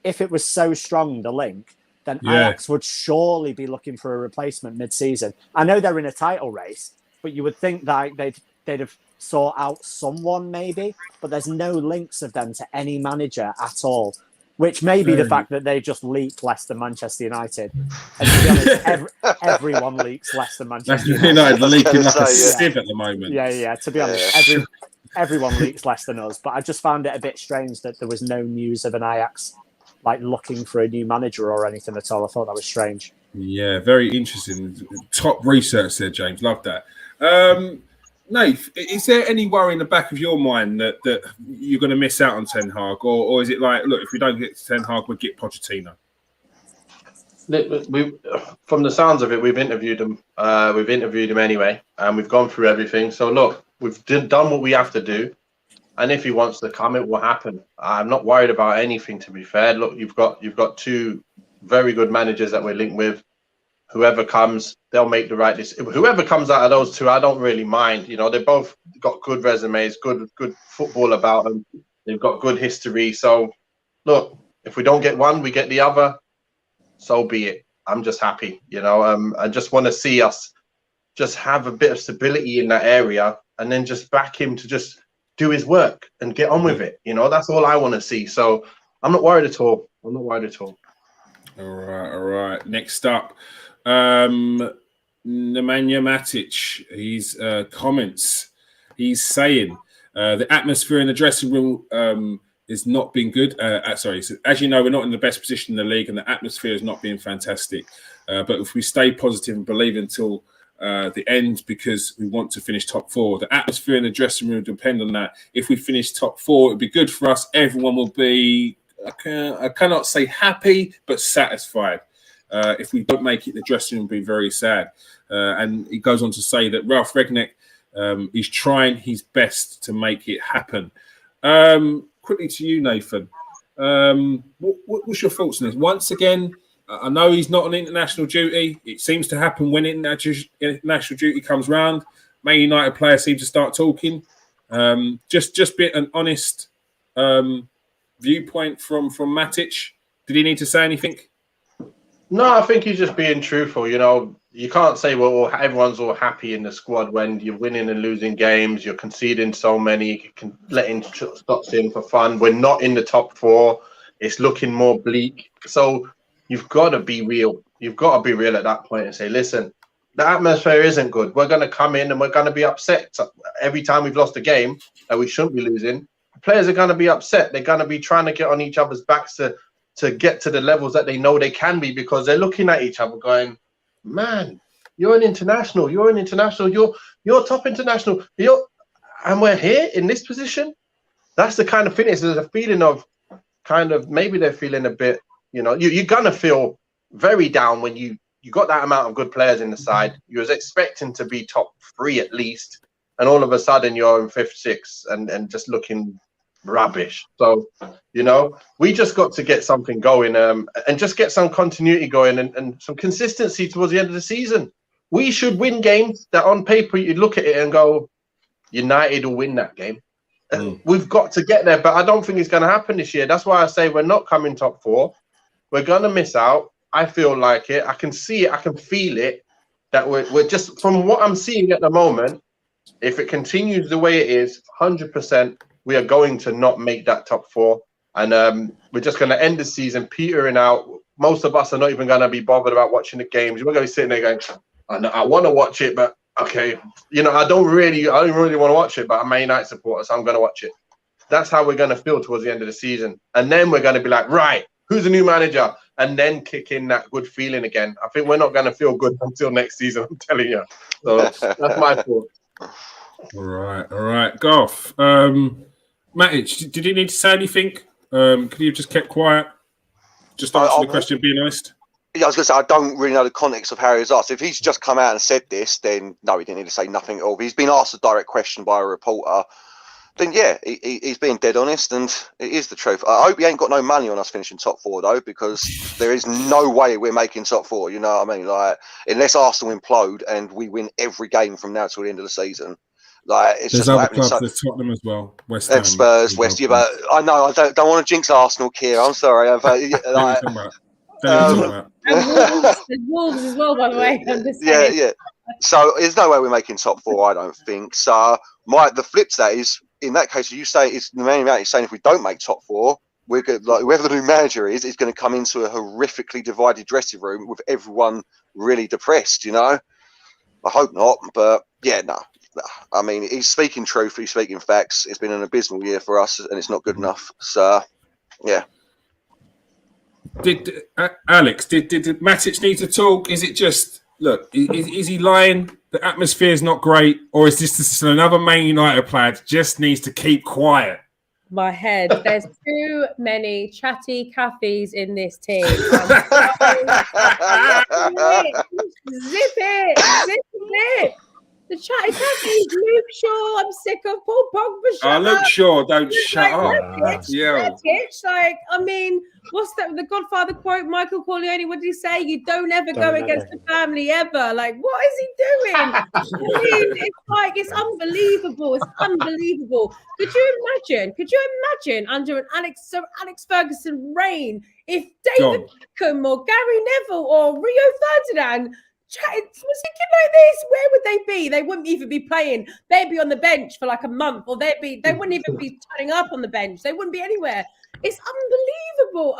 if it was so strong the link, then Ajax would surely be looking for a replacement mid-season. I know they're in a title race, but you would think that they'd have sought out someone maybe, but there's no links of them to any manager at all. Which may be the fact that they just leak less than Manchester United. And to be honest, everyone leaks less than Manchester United. They're leaking like a sieve at the moment. Yeah. To be honest, everyone leaks less than us. But I just found it a bit strange that there was no news of an Ajax looking for a new manager or anything at all. I thought that was strange. Yeah, very interesting. Top research there, James. Love that. Nath, is there any worry in the back of your mind that you're going to miss out on Ten Hag, or is it like, look, if we don't get Ten Hag, we'll get Pochettino? From the sounds of it, we've interviewed him. We've interviewed him anyway, and we've gone through everything. So look, we've done what we have to do, and if he wants to come, it will happen. I'm not worried about anything. To be fair, look, you've got two very good managers that we're linked with. Whoever comes, they'll make the right decision. Whoever comes out of those two, I don't really mind. You know, they both got good resumes, good football about them. They've got good history. So, look, if we don't get one, we get the other. So be it. I'm just happy. You know, I just want to see us just have a bit of stability in that area, and then just back him to just do his work and get on with it. You know, that's all I want to see. So I'm not worried at all. I'm not worried at all. All right. Next up. Nemanja Matic, his comments. He's saying the atmosphere in the dressing room has not been good. So as you know, we're not in the best position in the league, and the atmosphere has not been fantastic. But if we stay positive and believe until the end, because we want to finish top four, the atmosphere in the dressing room will depend on that. If we finish top four, it'll be good for us. Everyone will be, I cannot say happy, but satisfied. If we don't make it, the dressing room will be very sad. And he goes on to say that Ralf Rangnick is trying his best to make it happen. Quickly to you, Nathan. What's your thoughts on this? Once again, I know he's not on international duty. It seems to happen when international duty comes round. Man United players seem to start talking. Just be an honest viewpoint from Matic. Did he need to say anything? No, I think he's just being truthful. You know, you can't say, well, everyone's all happy in the squad when you're winning and losing games. You're conceding so many, letting shots in for fun. We're not in the top four. It's looking more bleak. So you've got to be real. You've got to be real at that point and say, listen, the atmosphere isn't good. We're going to come in and we're going to be upset. Every time we've lost a game that we shouldn't be losing, players are going to be upset. They're going to be trying to get on each other's backs to get to the levels that they know they can be, because they're looking at each other going, man, you're an international, you're top international, and we're here in this position. That's the kind of thing. There's a feeling of kind of, maybe they're feeling a bit, you know, you're going to feel very down when you got that amount of good players in the side. You was expecting to be top 3 at least, and all of a sudden you're in 5th, 6th and just looking rubbish. So, you know, we just got to get something going and just get some continuity going and some consistency towards the end of the season. We should win games that on paper you look at it and go, United will win that game. We've got to get there, but I don't think it's going to happen this year. That's why I say we're not coming top 4. We're going to miss out. I feel like it. I can see it. I can feel it. That we're just, from what I'm seeing at the moment, if it continues the way it is, 100%, we are going to not make that top 4. And we're just going to end the season petering out. Most of us are not even going to be bothered about watching the games. We're going to be sitting there going, I want to watch it, but okay. You know, I don't really want to watch it, but I'm a Man United supporter, so I'm going to watch it. That's how we're going to feel towards the end of the season. And then we're going to be like, right, who's the new manager? And then kick in that good feeling again. I think we're not going to feel good until next season, I'm telling you. So that's my thought. All right. Golf. Matic, did he need to say anything? Could he have just kept quiet? Just answer the question, being honest. Yeah, I was going to say, I don't really know the context of how he was asked. If he's just come out and said this, then no, he didn't need to say nothing at all. If he's been asked a direct question by a reporter, then yeah, he's being dead honest, and it is the truth. I hope he ain't got no money on us finishing top 4 though, because there is no way we're making top 4. You know what I mean? Like, unless Arsenal implode and we win every game from now till the end of the season. Like, it's there's just other clubs. There's Tottenham as well. West Ham, Spurs, West. Yeah, but I know I don't want to jinx Arsenal, Keir. I'm sorry. There's Wolves as well, by the way. Yeah. So there's no way we're making top 4. I don't think. So the flip to that is, in that case, you say it's the Man United saying if we don't make top 4, we're good, like whoever the new manager is going to come into a horrifically divided dressing room with everyone really depressed. You know, I hope not, but yeah, no. I mean, he's speaking truth. He's speaking facts. It's been an abysmal year for us, and it's not good enough. So, yeah. Alex, did Matic need to talk? Is it just look, is he lying? The atmosphere is not great, or is this just another Man United player that just needs to keep quiet? My head. There's too many chatty Cathys in this team. Zip it. The chatty Cathys. Luke Shaw. I'm sick of Paul Pogba. Luke Shaw, don't shut up. Yeah. Like, I mean, what's that? The Godfather quote, Michael Corleone. What did he say? You don't ever go against the family ever. Like, what is he doing? I mean, it's unbelievable. It's unbelievable. Could you imagine under an Alex Ferguson reign if David Beckham or Gary Neville or Rio Ferdinand was thinking like this? Where would they be? They wouldn't even be playing. They'd be on the bench for like a month, or they wouldn't even be turning up on the bench. They wouldn't be anywhere. It's unbelievable.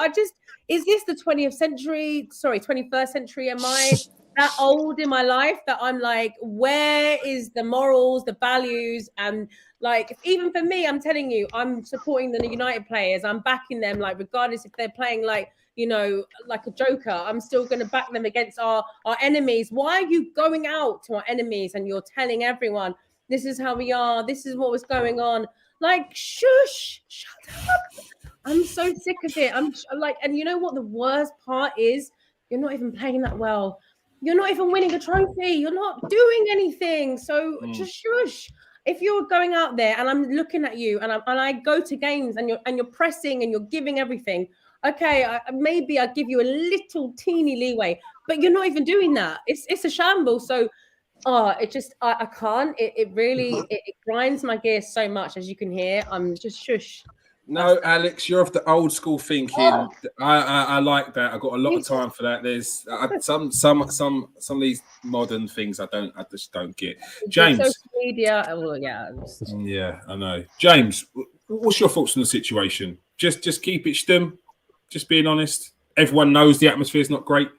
Is this the 20th century? Sorry, 21st century? Am I that old in my life that I'm like, where is the morals, the values? And like, even for me, I'm telling you, I'm supporting the United players. I'm backing them, like, regardless if they're playing like, you know, like a joker, I'm still going to back them against our enemies. Why are you going out to our enemies and you're telling everyone, this is how we are, this is what was going on? Like, shush, shut up. I'm so sick of it. I'm like, and you know what the worst part is? You're not even playing that well. You're not even winning a trophy. You're not doing anything. So just shush. If you're going out there and I'm looking at you and I go to games and you're pressing and you're giving everything, okay, maybe I'll give you a little teeny leeway, but you're not even doing that. It's a shambles. So, it just I can't. It really it grinds my gears so much, as you can hear. I'm just shush. No, Alex, you're of the old school thinking. I like that. I got a lot of time for that. There's some of these modern things I just don't get. James, social media. Well, yeah. Yeah, I know. James, what's your thoughts on the situation? Just keep it stum. Just being honest. Everyone knows the atmosphere is not great.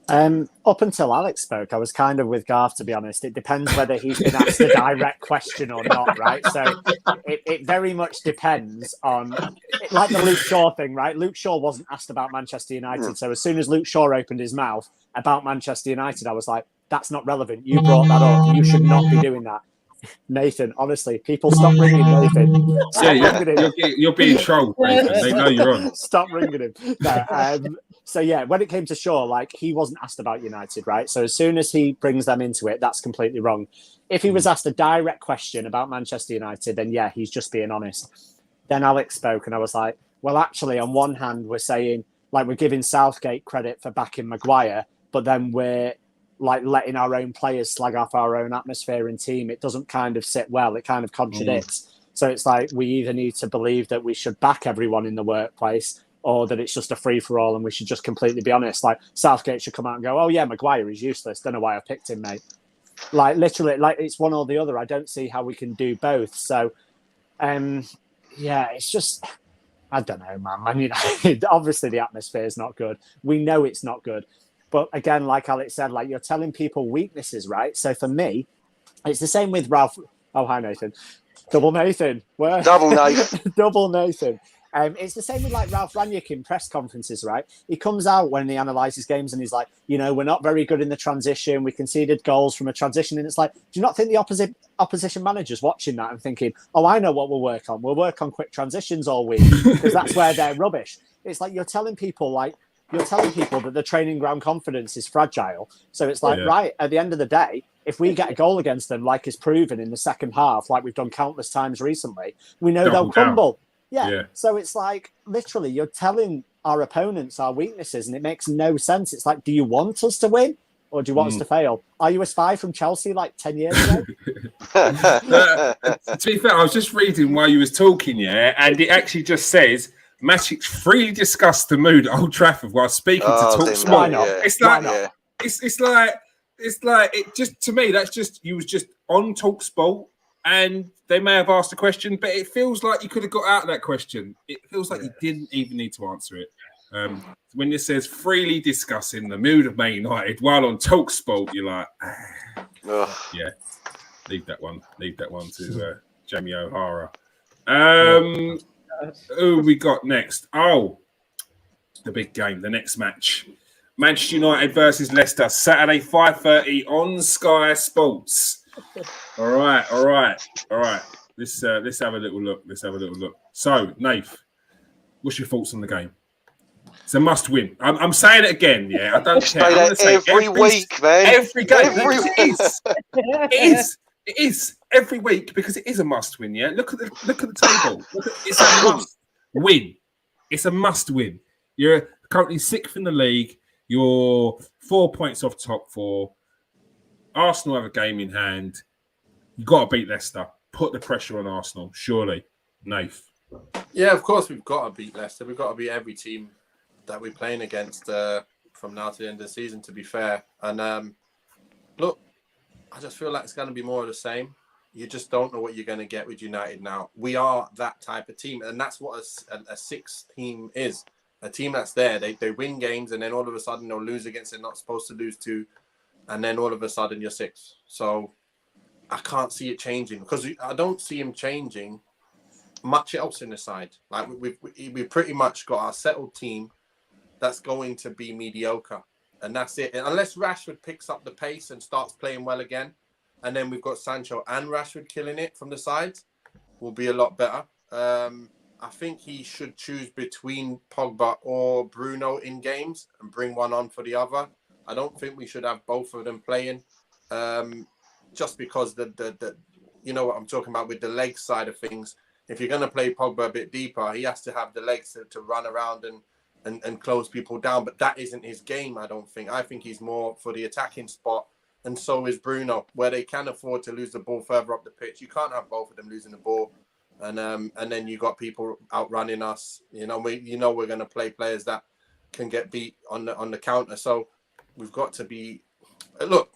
Up until Alex spoke, I was kind of with Garth, to be honest. It depends whether he's been asked a direct question or not, right? So it very much depends on, like the Luke Shaw thing, right? Luke Shaw wasn't asked about Manchester United. So as soon as Luke Shaw opened his mouth about Manchester United, I was like, that's not relevant. You brought that up. You should not be doing that. Nathan, honestly, people stop ringing Nathan. You're being trolled, Nathan. They know you're on. Stop ringing him. No, so yeah, when it came to Shaw, like, he wasn't asked about United, right? So as soon as he brings them into it, that's completely wrong. If he was asked a direct question about Manchester United, then yeah, he's just being honest. Then Alex spoke and I was like, well, actually, on one hand, we're saying, like, we're giving Southgate credit for backing Maguire, but then we're like letting our own players slag off our own atmosphere and team. It doesn't kind of sit well. It kind of contradicts. So it's like, we either need to believe that we should back everyone in the workplace, or that it's just a free-for-all and we should just completely be honest. Like, Southgate should come out and go, oh yeah, Maguire is useless. Don't know why I picked him, mate. Like, literally, like, it's one or the other. I don't see how we can do both. So, yeah, it's just, I don't know, man. I mean, obviously the atmosphere is not good. We know it's not good. But again, like Alex said, like, you're telling people weaknesses, right? So for me, it's the same with Ralph. Oh, hi, Nathan. Double Nathan. Where? Double Nathan. Double Nathan. It's the same with like Ralph Rangnick in press conferences, right? He comes out when he analyses games and he's like, you know, we're not very good in the transition. We conceded goals from a transition. And it's like, do you not think the opposition managers watching that and thinking, oh, I know what we'll work on. We'll work on quick transitions all week because that's where they're rubbish. It's like you're telling people that the training ground confidence is fragile. So it's like, right, at the end of the day, if we get a goal against them, like is proven in the second half, like we've done countless times recently, we know they'll crumble. Yeah. So it's like, literally, you're telling our opponents our weaknesses, and it makes no sense. It's like, do you want us to win, or do you want us to fail? Are you a spy from Chelsea like 10 years ago? To be fair, I was just reading while you was talking, and it actually just says, Matic freely discussed the mood at Old Trafford while speaking to Talk Sport. It's like, it's like it just, to me, that's just, you was just on Talk Sport. And they may have asked a question, but it feels like you could have got out of that question. It feels like you didn't even need to answer it. When it says freely discussing the mood of Man United while on Talk Sport, you're like, yeah, leave that one to Jamie O'Hara. Who we got next? Oh, the big game, the next match. Manchester United versus Leicester, Saturday 5:30 on Sky Sports. All right. Let's have a little look. So, Nath, what's your thoughts on the game? It's a must-win. I'm saying it again. Yeah, I don't care. Every week, man. Every game. It is every week because it is a must-win. Yeah, look at the table. It's a must-win. It's a must-win. You're currently 6th in the league. You're 4 points off top 4. Arsenal have a game in hand. You've got to beat Leicester. Put the pressure on Arsenal, surely. Nath. Yeah, of course we've got to beat Leicester. We've got to beat every team that we're playing against from now to the end of the season, to be fair. And look, I just feel like it's going to be more of the same. You just don't know what you're going to get with United now. We are that type of team, and that's what a 6 team is. A team that's there, they win games, and then all of a sudden they'll lose against they're not supposed to lose to, and then all of a sudden you're 6th. So I can't see it changing because I don't see him changing much else in the side. Like we've pretty much got our settled team that's going to be mediocre, and that's it. And unless Rashford picks up the pace and starts playing well again, and then we've got Sancho and Rashford killing it from the sides, will be a lot better. I think he should choose between Pogba or Bruno in games and bring one on for the other. I don't think we should have both of them playing, just because the you know what I'm talking about with the leg side of things. If you're going to play Pogba a bit deeper, he has to have the legs to run around and close people down. But that isn't his game, I don't think. I think he's more for the attacking spot, and so is Bruno, where they can afford to lose the ball further up the pitch. You can't have both of them losing the ball. And then you got people outrunning us. You know, we're going to play players that can get beat on the counter. So we've got to be. Look,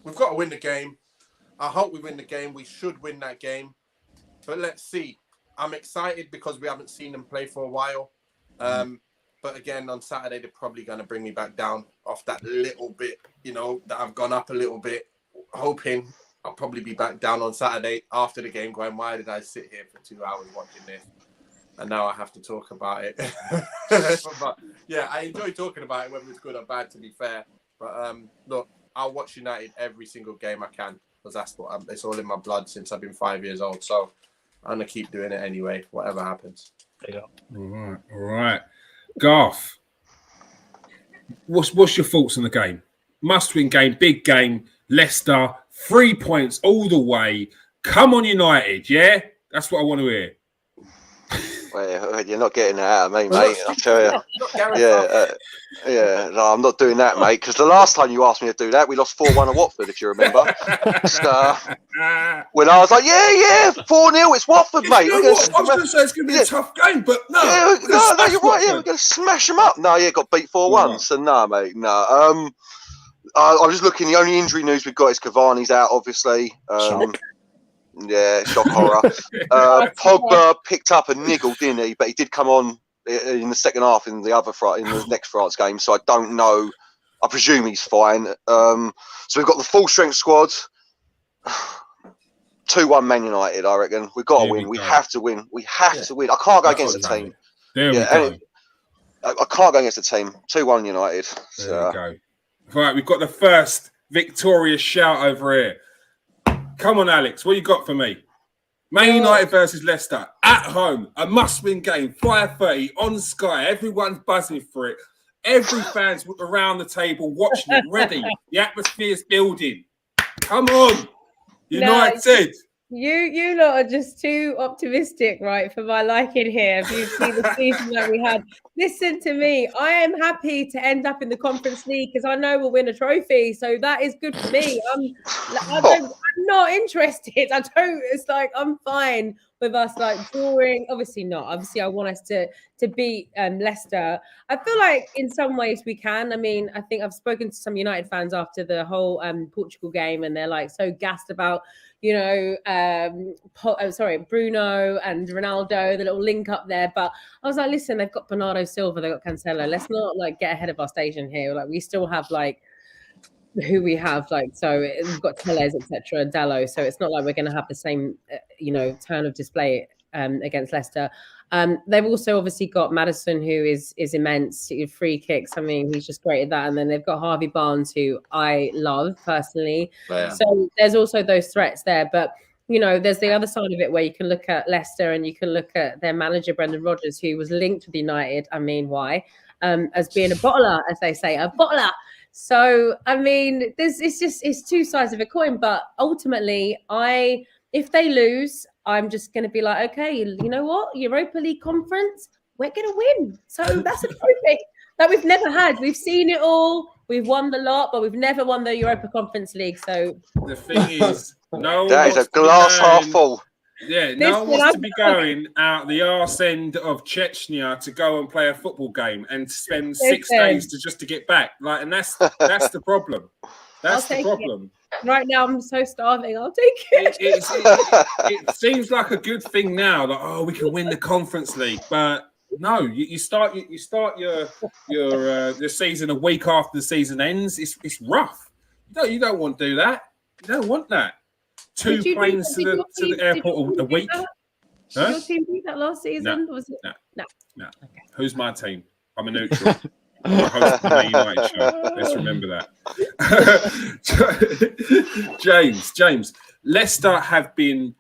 we've got to win the game. I hope we win the game. We should win that game. But let's see. I'm excited because we haven't seen them play for a while. But again, on Saturday they're probably going to bring me back down off that little bit. You know, that I've gone up a little bit, hoping I'll probably be back down on Saturday after the game going, why did I sit here for 2 hours watching this? And now I have to talk about it. But yeah, I enjoy talking about it, whether it's good or bad, to be fair. But look, I'll watch United every single game I can because that's what it's all in my blood since I've been 5 years old. So I'm going to keep doing it anyway, whatever happens. There you go. All right. Garth, what's your thoughts on the game? Must-win game, big game, Leicester, 3 points all the way. Come on, United, yeah? That's what I want to hear. Well, you're not getting that out of me, mate. I'll tell you. No, I'm not doing that, mate. Because the last time you asked me to do that, we lost 4-1 at Watford, if you remember. So, when I was like, 4-0, it's Watford, mate. I was going to say it's going to be a tough game, but no. No, you're right. Yeah, we're going to smash them up. No, got beat 4-1. So no, mate, no. I was just looking. The only injury news we've got is Cavani's out, obviously. Yeah, shock horror. Pogba picked up a niggle, didn't he? But he did come on in the second half in the next France game. So I don't know. I presume he's fine. So we've got the full strength squad. 2-1 Man United, I reckon. We've got to win. We have to win. We have to win. I can't go against the team. There we go. I can't go against the team. 2-1 United. There we go. Right, we've got the first victorious shout over here. Come on, Alex. What you got for me? Man United versus Leicester at home. A must-win game. 5:30 on Sky. Everyone's buzzing for it. Every fan's around the table watching it, ready. The atmosphere's building. Come on, United. You lot are just too optimistic, right, for my liking here. If you see the season that we had, listen to me. I am happy to end up in the Conference League because I know we'll win a trophy. So that is good for me. I'm not interested. It's like I'm fine with us like drawing. Obviously not. Obviously, I want us to beat Leicester. I feel like in some ways we can. I mean, I think I've spoken to some United fans after the whole Portugal game, and they're like so gassed about, Bruno and Ronaldo, the little link up there. But I was like, listen, they've got Bernardo Silva, they've got Cancelo. Let's not like get ahead of our station here. Like we still have like who we have, like, so we've got Telles, etc., Dallo. So it's not like we're going to have the same, turn of display against Leicester. They've also obviously got Maddison, who is immense. Free kicks, I mean, he's just great at that. And then they've got Harvey Barnes, who I love personally. Yeah. So there's also those threats there. But, there's the other side of it where you can look at Leicester and you can look at their manager, Brendan Rodgers, who was linked with United. I mean, why? As being a bottler, as they say, a bottler. So, I mean, it's two sides of a coin. But ultimately, if they lose, I'm just going to be like, okay, you know what? Europa League conference, we're going to win. So that's a trophy that we've never had. We've seen it all. We've won the lot, but we've never won the Europa Conference League. So the thing is, that is a glass half full. Yeah, no one wants to be going out the arse end of Chechnya to go and play a football game and spend 6 days to get back. And that's the problem. That's the problem. Right now, I'm so starving. I'll take it. It seems like a good thing now that we can win the Conference League, but no, you start your season a week after the season ends. It's rough. No, you don't want to do that. You don't want that. 2 planes to the airport a week. Did your team beat that last season? No. No. Okay. Who's my team? I'm a neutral. I'm a host of the Man United show. Let's remember that. James, Leicester have been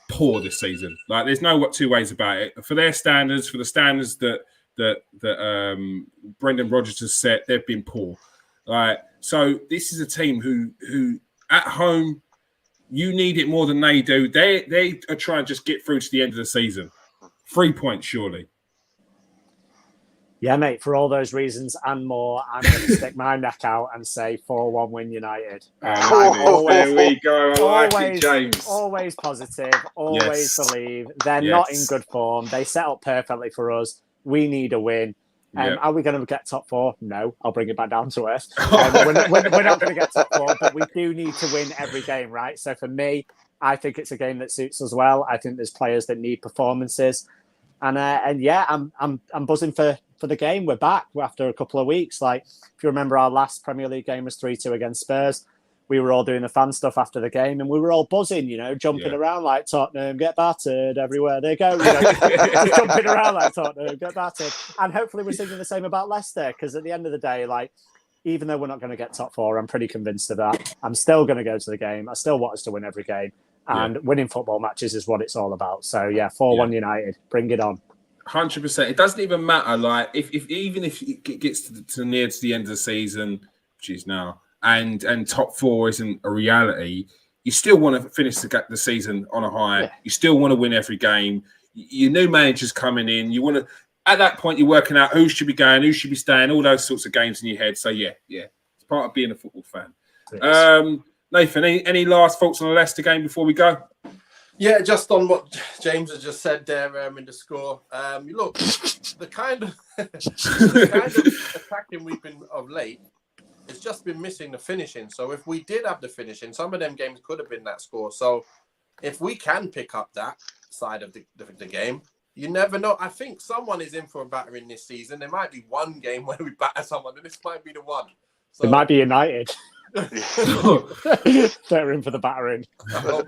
poor this season. There's no two ways about it. For their standards, for the standards that Brendan Rodgers has set, they've been poor. So this is a team who at home, you need it more than they do. They are trying to just get through to the end of the season. 3 points, surely. Yeah, mate, for all those reasons and more, I'm going to stick my neck out and say 4-1 win United. There we go. I like it, James. Always positive, always believe. They're not in good form. They set up perfectly for us. We need a win. Are we going to get top 4? No, I'll bring it back down to earth. We're not going to get top 4, but we do need to win every game, right? So for me, I think it's a game that suits us well. I think there's players that need performances. And yeah, I'm buzzing for the game. We're back after a couple of weeks. If you remember, our last Premier League game was 3-2 against Spurs. We were all doing the fan stuff after the game, and we were all buzzing, jumping around like Tottenham, get battered everywhere they go. Just jumping around like Tottenham, get battered. And hopefully we're thinking the same about Leicester, because at the end of the day, even though we're not going to get top 4, I'm pretty convinced of that. I'm still going to go to the game. I still want us to win every game. And winning football matches is what it's all about. So, 4-1 United. Bring it on. 100%. It doesn't even matter. If it gets to near to the end of the season, which is now, and top 4 isn't a reality, you still want to finish the season on a high. Yeah. You still want to win every game. Your new manager's coming in. You want to. At that point, you're working out who should be going, who should be staying, all those sorts of games in your head. So it's part of being a football fan. Yes. Nathan, any last thoughts on the Leicester game before we go? Yeah, just on what James has just said there in the score. Look, the kind of attacking we've been of late, it's just been missing the finishing. So if we did have the finishing, some of them games could have been that score. So if we can pick up that side of the game, you never know. I think someone is in for a battering this season. There might be one game where we batter someone, and this might be the one. So, it might be United. They're in for the battering.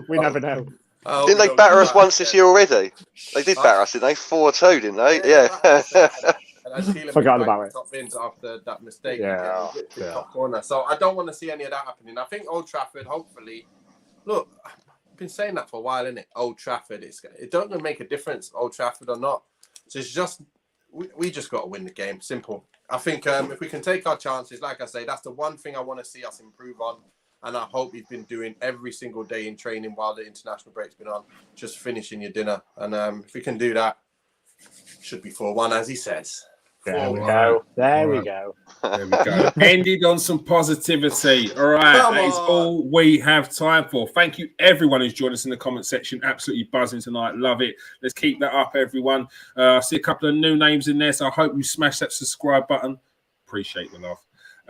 We never know. Didn't they batter us once this year already? They did batter us, didn't they? 4-2, didn't they? Yeah. Forgot about it. Top bins after that mistake. Top corner. So I don't want to see any of that happening. I think Old Trafford, hopefully, look, I've been saying that for a while, innit? Old Trafford, it don't make a difference, Old Trafford or not. So it's just, we just got to win the game. Simple. I think if we can take our chances, like I say, that's the one thing I want to see us improve on. And I hope we've been doing every single day in training while the international break's been on, just finishing your dinner. And if we can do that, should be 4-1, as he says. There we go. There we go. Ended on some positivity. All right. That is all we have time for. Thank you, everyone who's joined us in the comment section. Absolutely buzzing tonight. Love it. Let's keep that up, everyone. I see a couple of new names in there, so I hope you smash that subscribe button. Appreciate the love.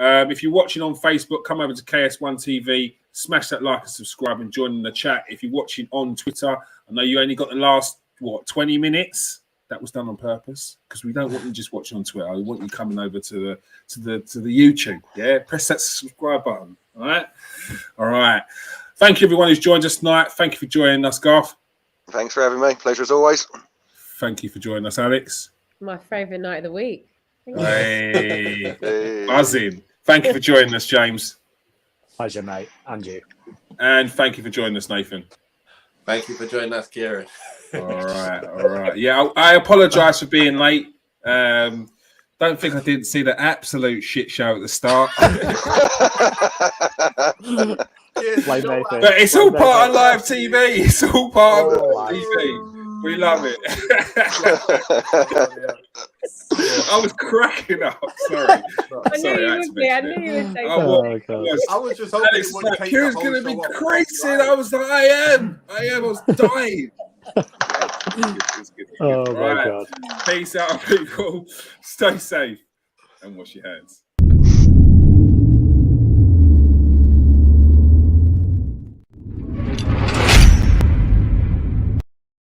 If you're watching on Facebook, come over to KS1 TV, smash that like and subscribe and join in the chat. If you're watching on Twitter, I know you only got the last, 20 minutes. That was done on purpose because we don't want you just watching on Twitter. We want you coming over to the YouTube. Yeah, press that subscribe button. All right. Thank you, everyone who's joined us tonight. Thank you for joining us, Garth. Thanks for having me. Pleasure as always. Thank you for joining us, Alex. My favourite night of the week. Hey, buzzing. Thank you for joining us, James. Pleasure, mate. And you. And thank you for joining us, Nathan. Thank you for joining us, Kieran. All right. Yeah, I apologise for being late. Don't think I didn't see the absolute shit show at the start. But it's all part of live TV. It's all part of TV. We love it. I was cracking up. Sorry. I knew you would be. I knew you would say I was just hoping Alex, Kieran's going to be crazy. I was like, I am. I was dying. Oh, my God. Peace out, people. Stay safe and wash your hands.